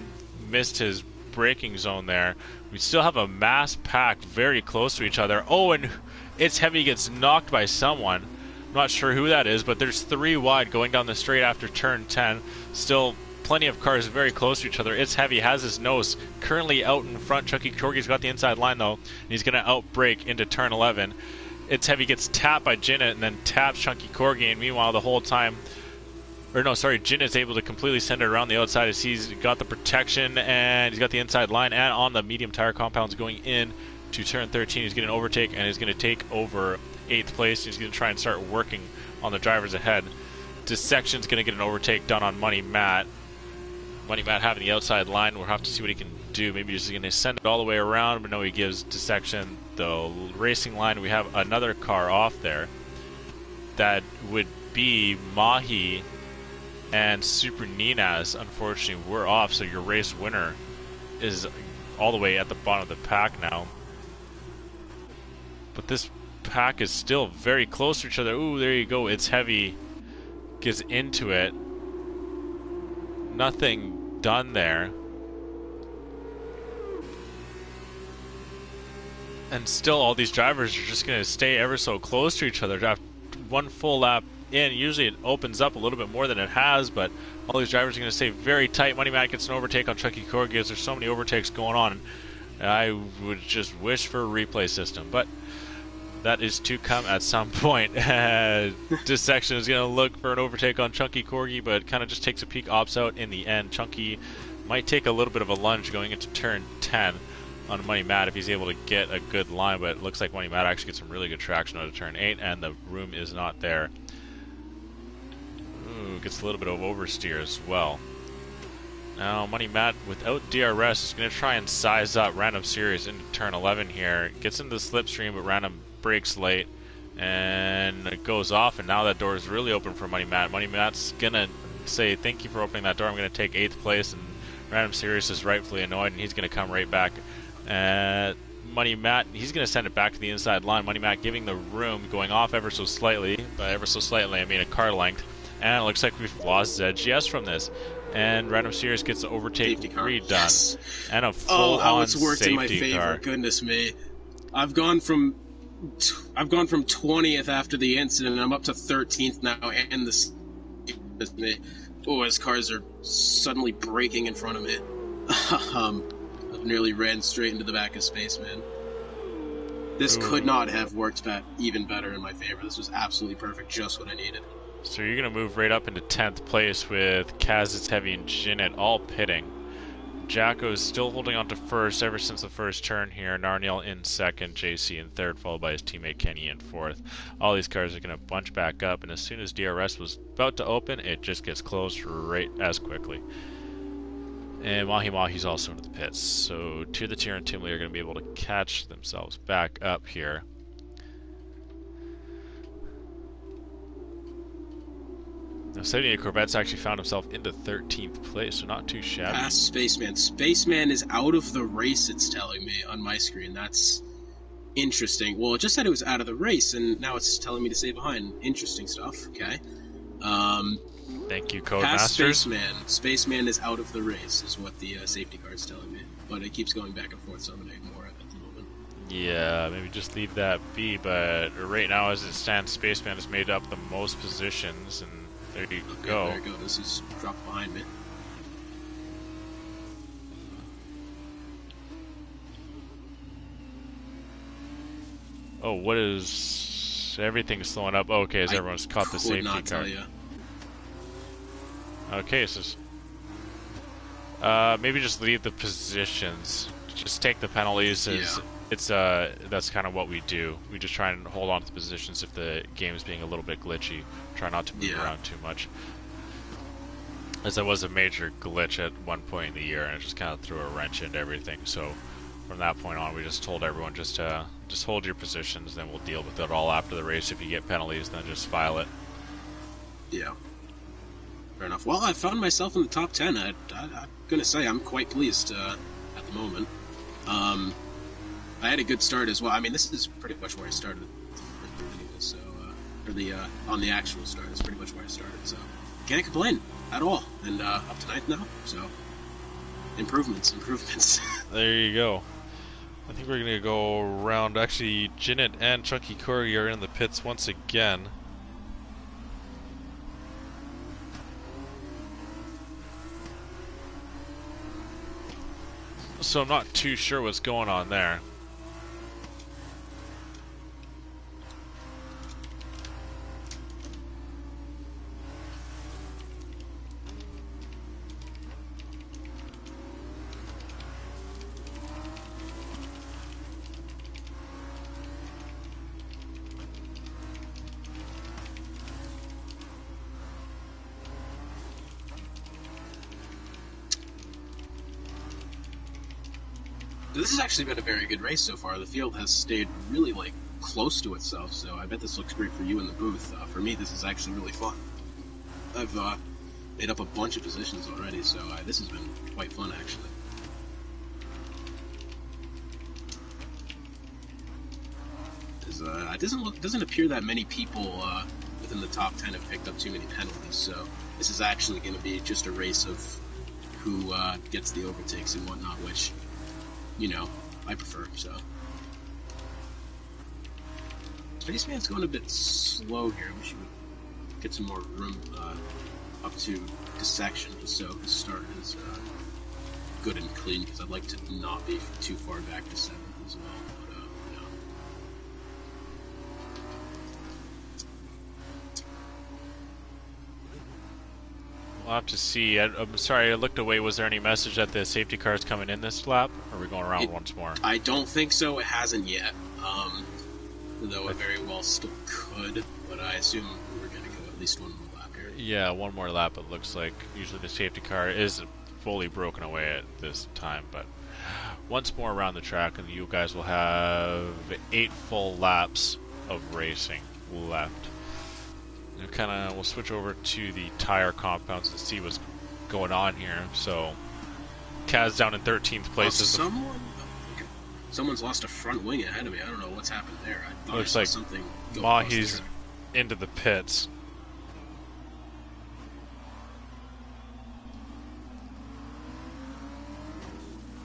missed his braking zone there. We still have a mass pack very close to each other. Oh, and It's Heavy gets knocked by someone. I'm not sure who that is, but there's 3 wide going down the straight after turn 10. Still plenty of cars very close to each other. It's Heavy has his nose currently out in front. Chunky Corgi's got the inside line, though. He's going to outbrake into turn 11. It's Heavy gets tapped by Jinnit and then taps Chunky Corgi, and meanwhile the whole time... Jinnit's able to completely send it around the outside as he's got the protection and he's got the inside line, and on the medium tire compounds going in to turn 13. He's getting an overtake and he's going to take over 8th place. He's going to try and start working on the drivers ahead. Dissection's going to get an overtake done on Money Matt. Money Matt having the outside line. We'll have to see what he can do. Maybe he's going to send it all the way around, but no, he gives dissection the racing line. We have another car off there. That would be Mahi and Super Ninas. Unfortunately, we're off, so your race winner is all the way at the bottom of the pack now. But this pack is still very close to each other. Ooh, there you go. It's heavy. Gets into it. Nothing done there. And still all these drivers are just going to stay ever so close to each other. After one full lap in, usually it opens up a little bit more than it has, but all these drivers are going to stay very tight. Money Matt gets an overtake on Chucky Corgi as there's so many overtakes going on. I would just wish for a replay system, but that is to come at some point. This section is going to look for an overtake on Chunky Corgi, but kind of just takes a peek, opts out in the end. Chunky might take a little bit of a lunge going into turn 10 on Money Matt if he's able to get a good line, but it looks like Money Matt actually gets some really good traction out of turn 8, and the room is not there. Ooh, gets a little bit of oversteer as well. Now, Money Matt, without DRS, is going to try and size up Random Series into turn 11 here. Gets into the slipstream, but Random breaks late, and it goes off, and now that door is really open for Money Matt. Money Matt's going to say, thank you for opening that door. I'm going to take 8th place, and Random Series is rightfully annoyed, and he's going to come right back. Money Matt, he's going to send it back to the inside line. Money Matt giving the room, going off ever so slightly. By ever so slightly, I mean a car length. And it looks like we've lost ZGS from this. And Random Series gets the overtake redone. Yes. And a full-on it's worked in my favor. car. Goodness me. I've gone from 20th after the incident, and I'm up to 13th now, and this his cars are suddenly braking in front of me. I've nearly ran straight into the back of Spaceman. This could not have worked even better in my favor. This was absolutely perfect, just what I needed. So you're going to move right up into 10th place with Kaz, Heavy, and Jinnit all pitting. Jacko is still holding on to first ever since the first turn here. Narniel in second, JC in third, followed by his teammate Kenny in fourth. All these cars are going to bunch back up, and as soon as DRS was about to open, it just gets closed right as quickly. And Mahi Mahi's also into the pits. So Tier the Tier and Timley are going to be able to catch themselves back up here. Now, 78 Corvette's actually found himself into 13th place, so not too shabby. Past Spaceman. Spaceman is out of the race, it's telling me on my screen. That's interesting. Well, it just said it was out of the race, and now it's telling me to stay behind. Interesting stuff. Okay. Thank you, Codemasters. Past Spaceman. Spaceman is out of the race, is what the safety car is telling me. But it keeps going back and forth, so I'm going to ignore it at the moment. Yeah, maybe just leave that be, but right now, as it stands, Spaceman has made up the most positions, and there you go. There you go. This is dropped behind me. Oh, what is... Everything's slowing up. Okay, as everyone's caught the safety car. Tell you. Okay, so... maybe just leave the positions. Just take the penalties as... Yeah. It's, that's kind of what we do. We just try and hold on to the positions if the game's being a little bit glitchy. Try not to move around too much. As there was a major glitch at one point in the year, and it just kind of threw a wrench into everything. So from that point on, we just told everyone just hold your positions, then we'll deal with it all after the race. If you get penalties, then just file it. Yeah. Fair enough. Well, I found myself in the top 10. I'm gonna say I'm quite pleased at the moment. I had a good start as well. I mean, this is pretty much where I started. So, on the actual start, it's pretty much where I started. So, can't complain at all. And up to 9th now. So, improvements. There you go. I think we're gonna go around. Actually, Jinnit and Chunky Corgi are in the pits once again. So I'm not too sure what's going on there. This has actually been a very good race so far. The field has stayed really like close to itself, so I bet this looks great for you in the booth. For me, this is actually really fun. I've made up a bunch of positions already, so this has been quite fun actually. It doesn't appear that many people within the top 10 have picked up too many penalties, so this is actually going to be just a race of who gets the overtakes and whatnot, which, you know, I prefer, so. Spaceman's going a bit slow here. We should get some more room up to dissection, just so the start is good and clean, because I'd like to not be too far back to 7th as well. But, you know. We'll have to see. I'm sorry, I looked away. Was there any message that the safety car is coming in this lap? Or are we going around once more? I don't think so. It hasn't yet. Though it very well still could. But I assume we're going to go at least one more lap here. Yeah, one more lap it looks like. Usually the safety car is fully broken away at this time. But once more around the track, and you guys will have 8 full laps of racing left. We'll switch over to the tire compounds and see what's going on here. So, Kaz down in 13th place. Someone's lost a front wing ahead of me. I don't know what's happened there. I thought looks I like saw something go Mahi's into the pits.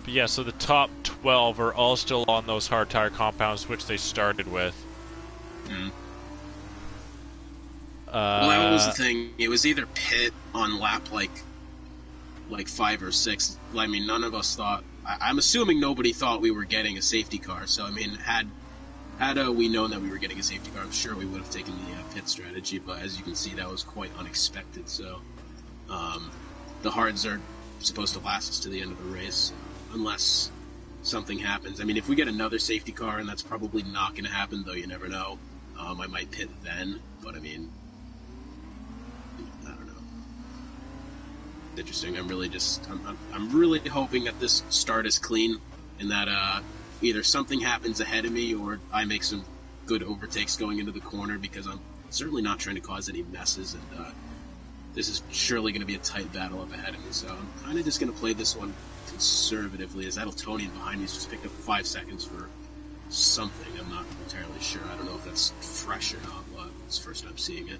But yeah, so the top 12 are all still on those hard tire compounds, which they started with. Mm. Well, that was the thing. It was either pit on lap like 5 or 6. I mean, none of us thought. I'm assuming nobody thought we were getting a safety car. So I mean, had we known that we were getting a safety car, I'm sure we would have taken the pit strategy. But as you can see, that was quite unexpected. So the hards are supposed to last us to the end of the race, unless something happens. I mean, if we get another safety car, and that's probably not going to happen, though you never know. I might pit then, but I mean. Interesting. I'm really hoping that this start is clean and that either something happens ahead of me or I make some good overtakes going into the corner, because I'm certainly not trying to cause any messes, and this is surely going to be a tight battle up ahead of me. So I'm kind of just going to play this one conservatively, as Adeltonian behind me has just picked up 5 seconds for something. I'm not entirely sure. I don't know if that's fresh or not, but it's the first time seeing it.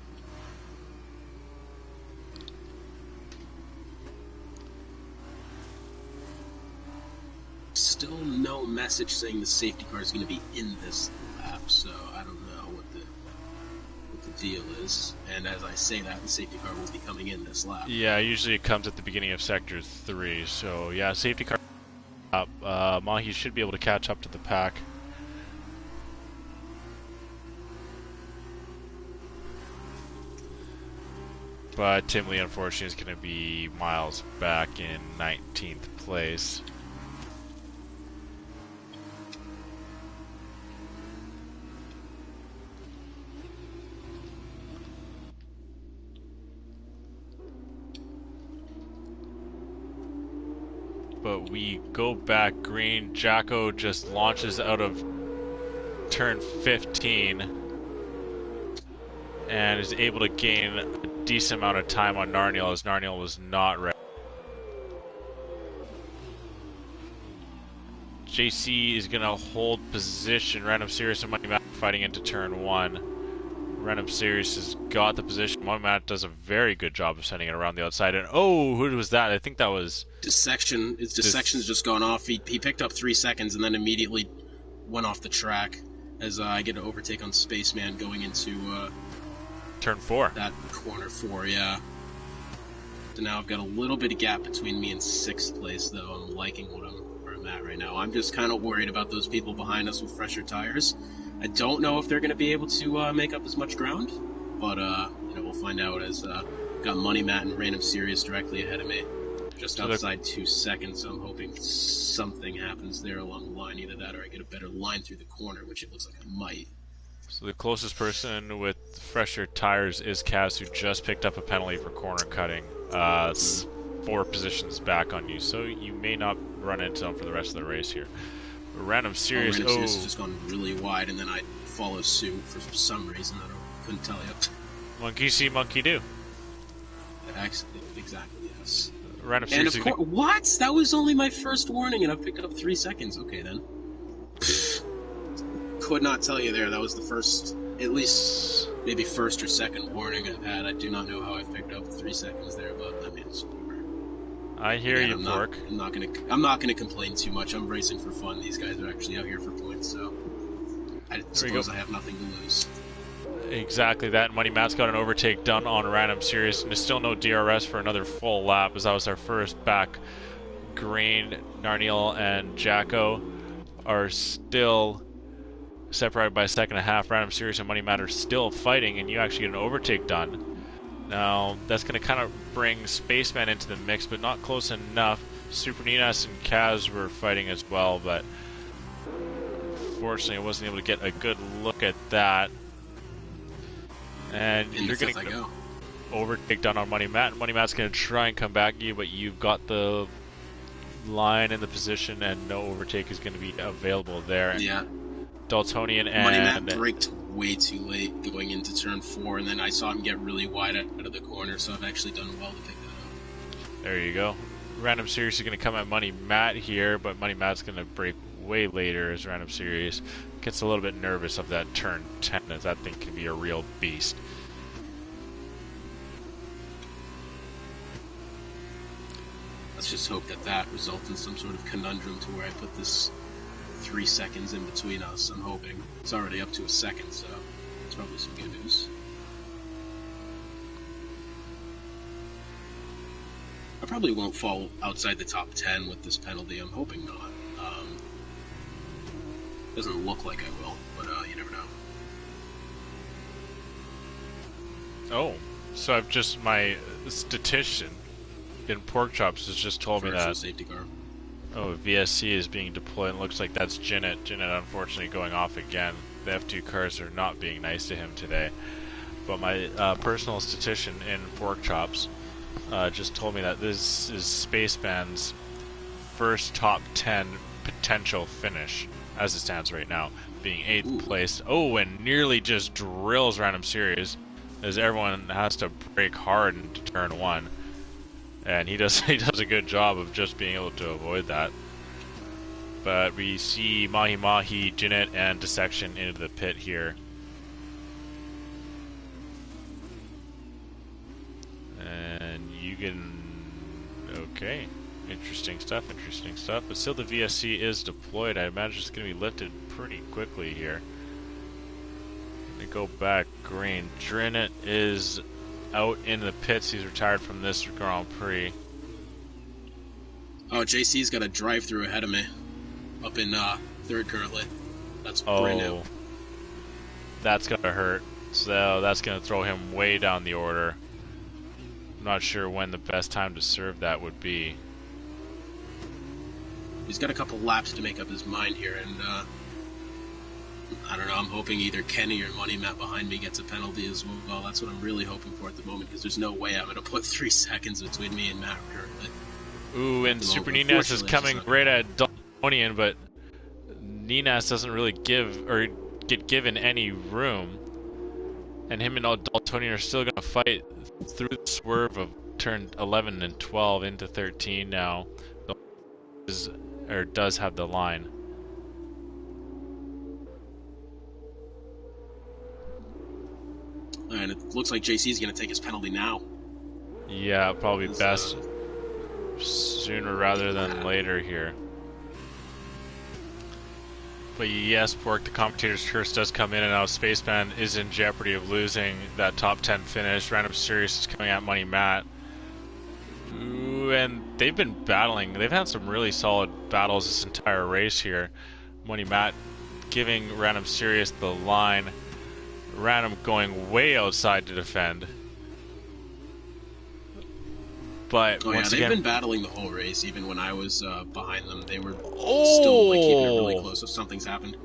Still no message saying the safety car is going to be in this lap, so I don't know what the deal is. And as I say that, the safety car will be coming in this lap. Yeah, usually it comes at the beginning of Sector 3, so yeah, safety car up. Mahi should be able to catch up to the pack. But Tim Lee, unfortunately, is going to be miles back in 19th place. But we go back green. Jacko just launches out of turn 15 and is able to gain a decent amount of time on Narniel, as Narniel was not ready. JC is going to hold position. Random Serious and Money Matt fighting into turn 1. Random Serious has got the position. Money Matt does a very good job of sending it around the outside. And oh, who was that? I think that was... Dissection. His dissection's just gone off. He picked up 3 seconds and then immediately went off the track, as I get an overtake on Spaceman going into... turn 4. That corner 4, yeah. So now I've got a little bit of gap between me and 6th place, though. I'm liking where I'm at right now. I'm just kind of worried about those people behind us with fresher tires. I don't know if they're going to be able to make up as much ground, but we'll find out, as got Money Matt and Random Serious directly ahead of me, just outside 2 seconds. So I'm hoping something happens there along the line, either that or I get a better line through the corner, which it looks like I might. So the closest person with fresher tires is Kaz, who just picked up a penalty for corner cutting. 4 positions back on you, so you may not run into them for the rest of the race here. Random Series. Random Series has just gone really wide, and then I follow suit for some reason. Couldn't tell you. Monkey see, monkey do. Exactly, yes. Random and Series. Of course, what? That was only my first warning, and I picked up 3 seconds. Okay, then. Could not tell you there. That was the first, at least maybe first or second warning I've had. I do not know how I picked up 3 seconons there, but I mean, it's whatever. I hear you, Pork. I'm not gonna complain too much. I'm racing for fun. These guys are actually out here for points, so I suppose I have nothing to lose. Exactly that. Money Matt's got an overtake done on Random Series, and there's still no DRS for another full lap, as that was our first back. Green, Narniel, and Jacko are still separated by a second and a half. Random Series and Money Matt are still fighting, and you actually get an overtake done. Now, that's going to kind of bring Spaceman into the mix, but not close enough. Super Ninas and Kaz were fighting as well, but unfortunately I wasn't able to get a good look at that. And you're going to overtake done on Money Matt. Money Matt's going to try and come back at you, but you've got the line in the position, and no overtake is going to be available there. Yeah. Daltonian and Money Matt braked way too late going into turn 4, and then I saw him get really wide out of the corner, so I've actually done well to pick that up. There you go. Random Series is going to come at Money Matt here, but Money Matt's going to brake way later as Random Series gets a little bit nervous of that turn 10, as that thing can be a real beast. Let's just hope that results in some sort of conundrum to where I put this 3 seconds in between us. I'm hoping. It's already up to a second, so it's probably some good news. I probably won't fall outside the top 10 with this penalty. I'm hoping not. Doesn't look like I will, but you never know. Oh, so I've just, my statistician in Pork Chops has just told me that safety car. Oh, VSC is being deployed. It looks like that's Jinnit. Jinnit, unfortunately, going off again. The F2 cars are not being nice to him today. But my personal statistician in Pork Chops just told me that this is Spaceman's first top 10 potential finish, as it stands right now, being 8th place. Oh, and nearly just drills Random Series, as everyone has to brake hard into turn 1. And he does a good job of just being able to avoid that. But we see Mahi Mahi, Jinnit, and Dissection into the pit here. And you can... Okay. Interesting stuff. But still the VSC is deployed. I imagine it's going to be lifted pretty quickly here. Let me go back green. Jinnit is out in the pits. He's retired from this Grand Prix. Oh, JC's got a drive-through ahead of me. Up in 3rd currently. That's brand new. That's gonna hurt. So that's gonna throw him way down the order. I'm not sure when the best time to serve that would be. He's got a couple laps to make up his mind here, and I don't know, I'm hoping either Kenny or Money Matt behind me gets a penalty as well. That's what I'm really hoping for at the moment, because there's no way I'm going to put 3 seconds between me and Matt currently. Ooh, and Super Ninas is coming right at Daltonian, but Ninas doesn't really get given any room. And him and Daltonian are still going to fight through the swerve of turn 11 and 12 into 13 now. Does have the line. And it looks like JC's going to take his penalty now. Yeah, probably best sooner rather than later here. But yes, Pork, the commentator's curse does come in, and now Spaceman is in jeopardy of losing that top 10 finish. Random Series is coming at Money Matt. Ooh, and they've been battling. They've had some really solid battles this entire race here. Money Matt giving Random Series the line. Random going way outside to defend. But once they've again, been battling the whole race. Even when I was behind them, they were still like keeping it really close. So something's happened.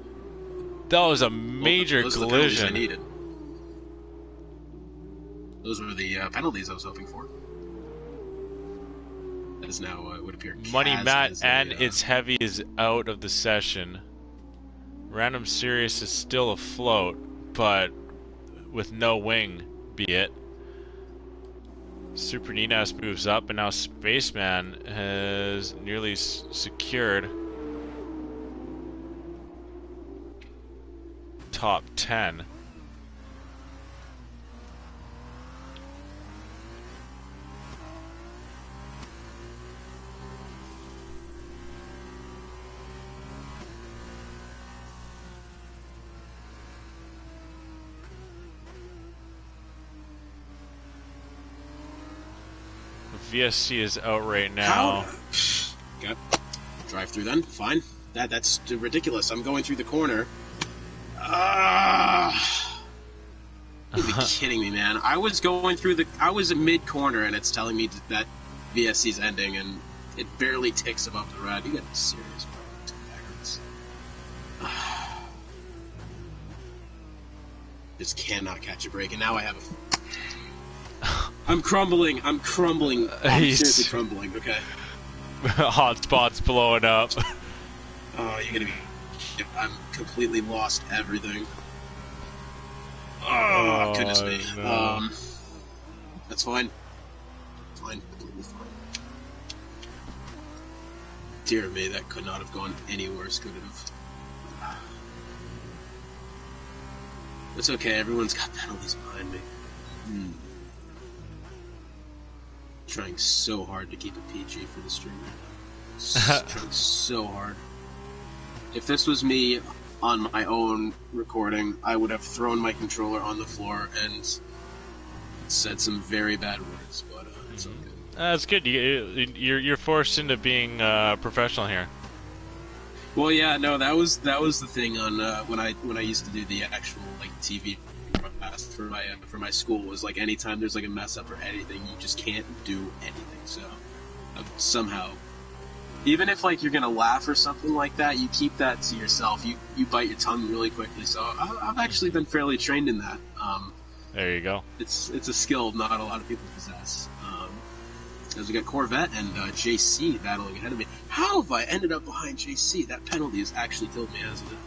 That was a major collision. I needed. Those were the penalties I was hoping for. is now, it would appear, Money Kaz Matt as and a, It's Heavy is out of the session. Random Sirius is still afloat, but with no wing, be it. Super Ninas moves up, and now Spaceman has nearly secured top 10. VSC is out right now. Okay. Drive through then. Fine. That's ridiculous. I'm going through the corner. You'd be kidding me, man. I was mid corner and it's telling me that VSC's ending and it barely ticks above the red. You gotta be serious, bro. Just cannot catch a break, and now I have I'm crumbling. I'm seriously crumbling, okay? Hotspot's blowing up. Oh, you're gonna be... I'm completely lost everything. Oh, goodness me. No. That's fine. Fine. Completely fine. Dear me, that could not have gone any worse, could it have? It's okay, everyone's got penalties behind me. Trying so hard to keep it PG for the stream right now. Trying so hard. If this was me on my own recording, I would have thrown my controller on the floor and said some very bad words, but it's all good. That's good. You're forced into being professional here. Well, yeah, no, that was the thing on when I used to do the actual like TV broadcast for my school, was like anytime there's like a mess up or anything, you just can't do anything. So somehow, even if like you're gonna laugh or something like that, you keep that to yourself. You bite your tongue really quickly. So I've actually been fairly trained in that. There you go. It's a skill not a lot of people possess. As we got Corvette and JC battling ahead of me. How have I ended up behind JC? That penalty has actually killed me, hasn't it?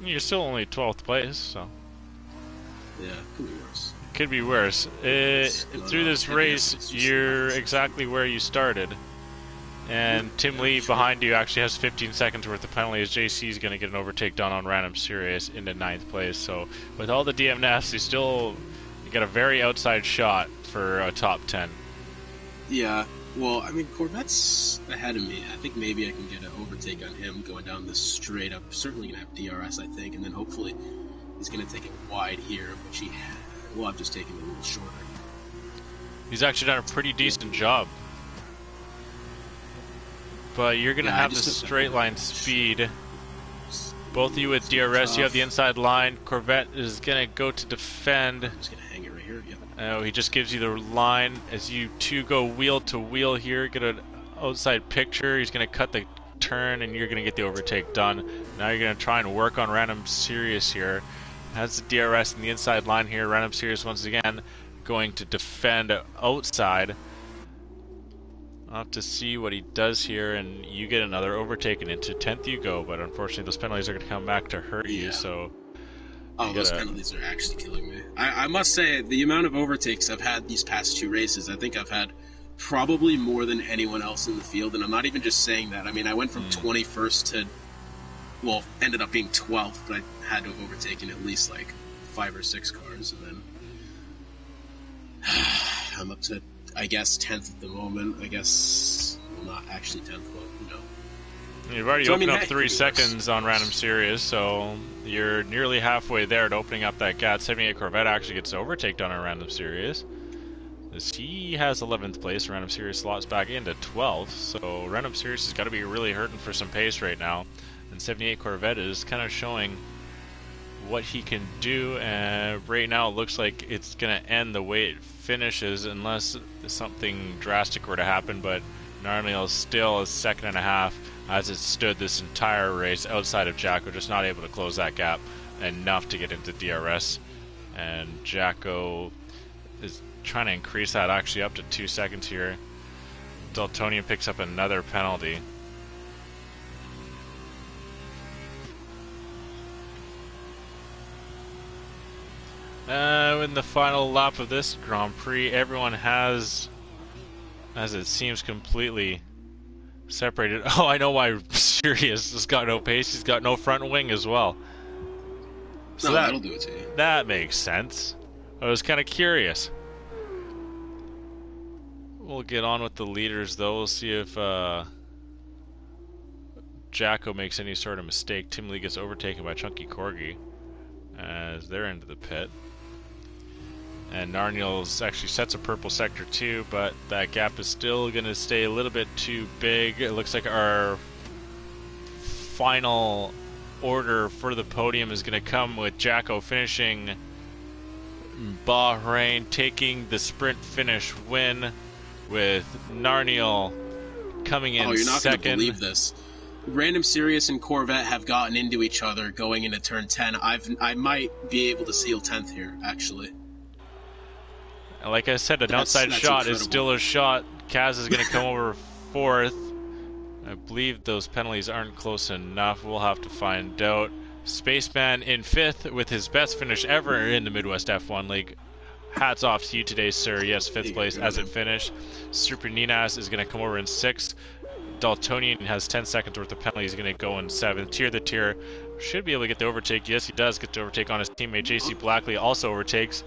You're still only 12th place, so... Yeah, could be worse. Could be worse. Through this race, you're exactly where you started. And Tim Lee behind you actually has 15 seconds worth of penalties. JC is going to get an overtake done on Random Sirius into 9th place. So with all the DMFs, you get a very outside shot for a top 10. Yeah, well, I mean, Corvette's ahead of me. I think maybe I can get an overtake on him going down this straight up. Certainly going to have DRS, I think, and then hopefully he's going to take it wide here, which will have just taken it a little shorter. He's actually done a pretty decent job. But you're going to have the straight line speed. Both of you with DRS, you have the inside line. Corvette is going to go to defend. I'm just going to hang it right here, yep. Oh, he just gives you the line as you two go wheel to wheel here. Get an outside picture. He's going to cut the turn, and you're going to get the overtake done. Now you're going to try and work on Random Sirius here. Has the DRS in the inside line here. Random Sirius once again going to defend outside. I'll have to see what he does here, and you get another overtake, and into 10th you go. But unfortunately, those penalties are going to come back to hurt you. So. Oh, those penalties are actually killing me. I must say, the amount of overtakes I've had these past two races, I think I've had probably more than anyone else in the field, and I'm not even just saying that. I mean, I went from 21st to, well, ended up being 12th, but I had to have overtaken at least like 5 or 6 cars, and then I'm up to, I guess, 10th at the moment. I guess, well, not actually 10th, but, you know. You've already opened up 3 seconds on Random Sirius, so you're nearly halfway there to opening up that gap. 78 Corvette actually gets overtaked on a Random Sirius. He has 11th place. Random Sirius slots back into 12th, so Random Sirius has got to be really hurting for some pace right now. And 78 Corvette is kind of showing what he can do, and right now it looks like it's going to end the way it finishes unless something drastic were to happen, but Narniel is still a second and a half as it stood this entire race outside of Jacko, just not able to close that gap enough to get into DRS. And Jacko is trying to increase that actually up to 2 seconds here. Daltonian picks up another penalty. In the final lap of this Grand Prix, everyone has, as it seems, completely separated. Oh, I know why Sirius has got no pace. He's got no front wing as well. So no, that'll do it to you. That makes sense. I was kind of curious. We'll get on with the leaders, though. We'll see if Jacko makes any sort of mistake. Tim Lee gets overtaken by Chunky Corgi as they're into the pit. And Narniel's actually sets a purple sector too, but that gap is still going to stay a little bit too big. It looks like our final order for the podium is going to come with Jacko finishing Bahrain, taking the sprint finish win, with Narniel coming in second. Oh, you're not going to believe this. Random Sirius and Corvette have gotten into each other going into turn 10. I might be able to seal 10th here, actually. Like I said, an outside shot is still a shot. Kaz is going to come over 4th. I believe those penalties aren't close enough. We'll have to find out. Spaceman in 5th with his best finish ever in the Midwest F1 League. Hats off to you today, sir. Yes, 5th place as it finished. Super Ninas is going to come over in 6th. Daltonian has 10 seconds worth of penalties. He's going to go in 7th. Tier the tier. Should be able to get the overtake. Yes, he does get the overtake on his teammate. JC Blackley also overtakes.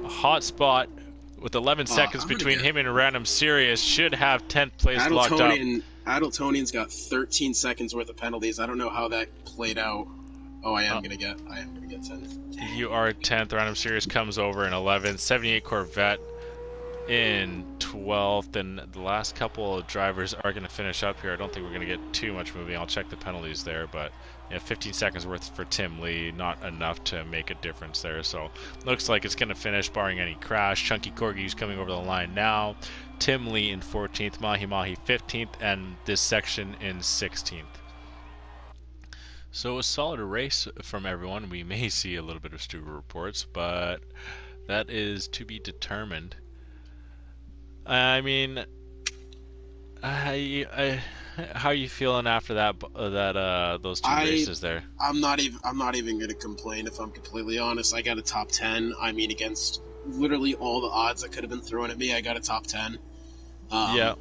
A hot spot with 11 seconds between him and Random Sirius. Should have 10th place locked up. Adaltonian's got 13 seconds worth of penalties. I don't know how that played out. Oh, I am gonna get 10th. You are 10th. Random Sirius comes over in 11th. 78 Corvette in 12th, and the last couple of drivers are going to finish up here. I don't think we're going to get too much moving. I'll check the penalties there, but yeah, 15 seconds worth for Tim Lee, not enough to make a difference there. So looks like it's going to finish barring any crash. Chunky Corgi's coming over the line now. Tim Lee in 14th, Mahi Mahi 15th, and this section in 16th. So a solid race from everyone. We may see a little bit of Stuber reports, but that is to be determined. I mean, how are you feeling after those two races there? I'm not even gonna complain if I'm completely honest. I got a top 10. I mean, against literally all the odds that could have been thrown at me, I got a top 10. Yeah.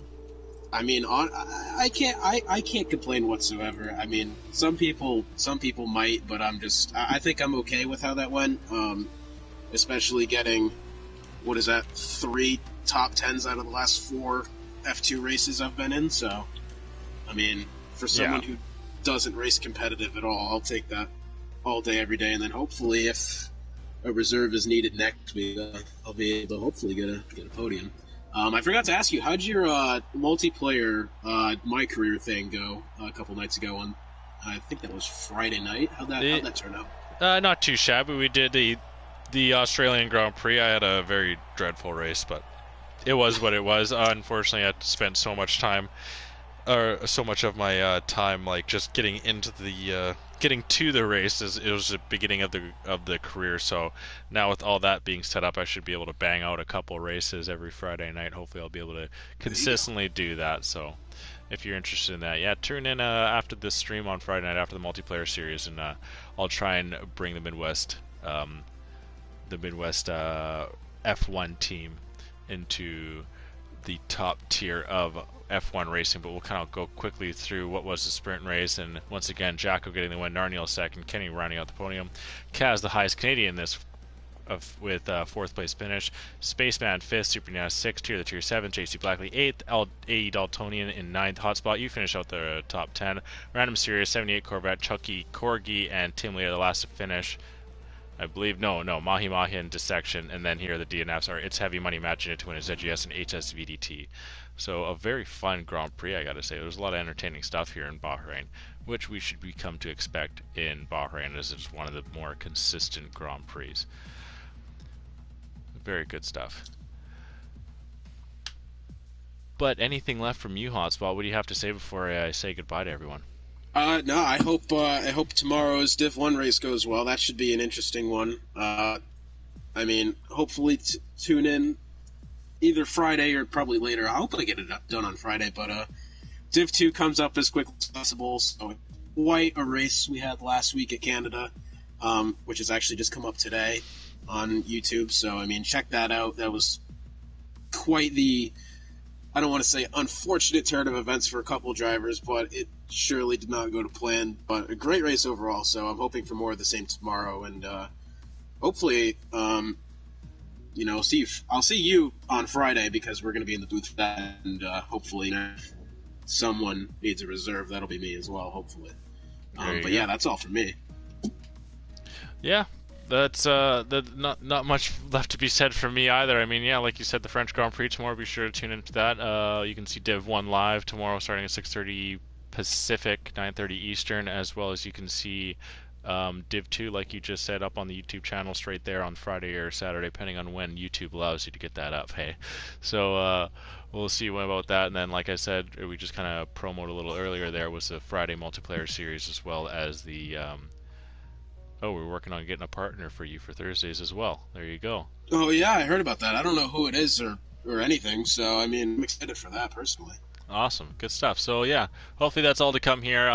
I mean, I can't complain whatsoever. I mean, some people might, but I think I'm okay with how that went. Especially getting, what is that, 3 top 10s out of the last 4 F2 races I've been in. So, I mean, for someone who doesn't race competitive at all, I'll take that all day, every day. And then hopefully, if a reserve is needed next week, I'll be able to hopefully get a podium. I forgot to ask you, how'd your multiplayer My Career thing go a couple nights ago on, I think that was Friday night? How'd that turn out? Not too shabby. We did the Australian Grand Prix. I had a very dreadful race, but it was what it was. Unfortunately, I had to spend so much time, or so much of my time, like just getting into getting to the races. It was the beginning of the career. So now with all that being set up, I should be able to bang out a couple races every Friday night. Hopefully, I'll be able to consistently do that. So if you're interested in that, yeah, tune in after this stream on Friday night after the multiplayer series, and I'll try and bring the Midwest F1 team into the top tier of F1 racing. But we'll kind of go quickly through what was the sprint race. And once again, Jacko getting the win, Narniel second, Kenny rounding out the podium, Kaz the highest Canadian with 4th place finish, Spaceman 5th, Super Nana 6th, Tier 7, JC Blackley 8th, AE Daltonian in 9th, Hotspot, you finish out the top 10, Random Sirius 78 Corvette, Chucky Corgi, and Tim Lee are the last to finish. I believe, no, Mahi Mahi and Dissection, and then here are the DNFs are It's Heavy Money, Matching It to Win, ZGS, and HSVDT. So a very fun Grand Prix, I gotta say. There's a lot of entertaining stuff here in Bahrain, which we should come to expect in Bahrain, as it's one of the more consistent Grand Prix. Very good stuff. But anything left from you, Hotspot? What do you have to say before I say goodbye to everyone? No, I hope tomorrow's Div 1 race goes well. That should be an interesting one. I mean, hopefully tune in either Friday or probably later. I hope I get it done on Friday, but Div 2 comes up as quickly as possible. So quite a race we had last week at Canada, which has actually just come up today on YouTube. So, I mean, check that out. That was quite the, I don't want to say unfortunate turn of events for a couple drivers, but it surely did not go to plan. But a great race overall, so I'm hoping for more of the same tomorrow. And hopefully, I'll see you on Friday because we're going to be in the booth for that. And hopefully, if someone needs a reserve, that'll be me as well, hopefully. But yeah, that's all for me. Yeah, that's not much left to be said for me either. I mean, yeah, like you said, the French Grand Prix tomorrow. Be sure to tune into that. You can see Div 1 live tomorrow, starting at 6:30 Pacific, 9:30 Eastern, as well as you can see Div 2, like you just said, up on the YouTube channel straight there on Friday or Saturday, depending on when YouTube allows you to get that up. Hey, so we'll see about that. And then, like I said, we just kind of promoted a little earlier. There was the Friday multiplayer series as well as the. We're working on getting a partner for you for Thursdays as well. There you go. Oh yeah, I heard about that. I don't know who it is or anything, so I mean, I'm excited for that personally. Awesome, good stuff. So yeah, hopefully that's all to come here.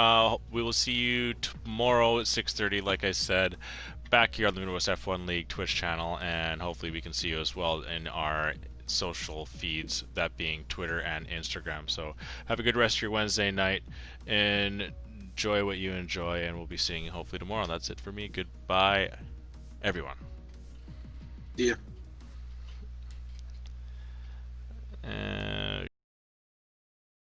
We will see you tomorrow at 6:30, like I said, back here on the Midwest F1 League Twitch channel, and hopefully we can see you as well in our social feeds, that being Twitter and Instagram. So have a good rest of your Wednesday night, and enjoy what you enjoy, and we'll be seeing you hopefully tomorrow. That's it for me. Goodbye, everyone. Yeah.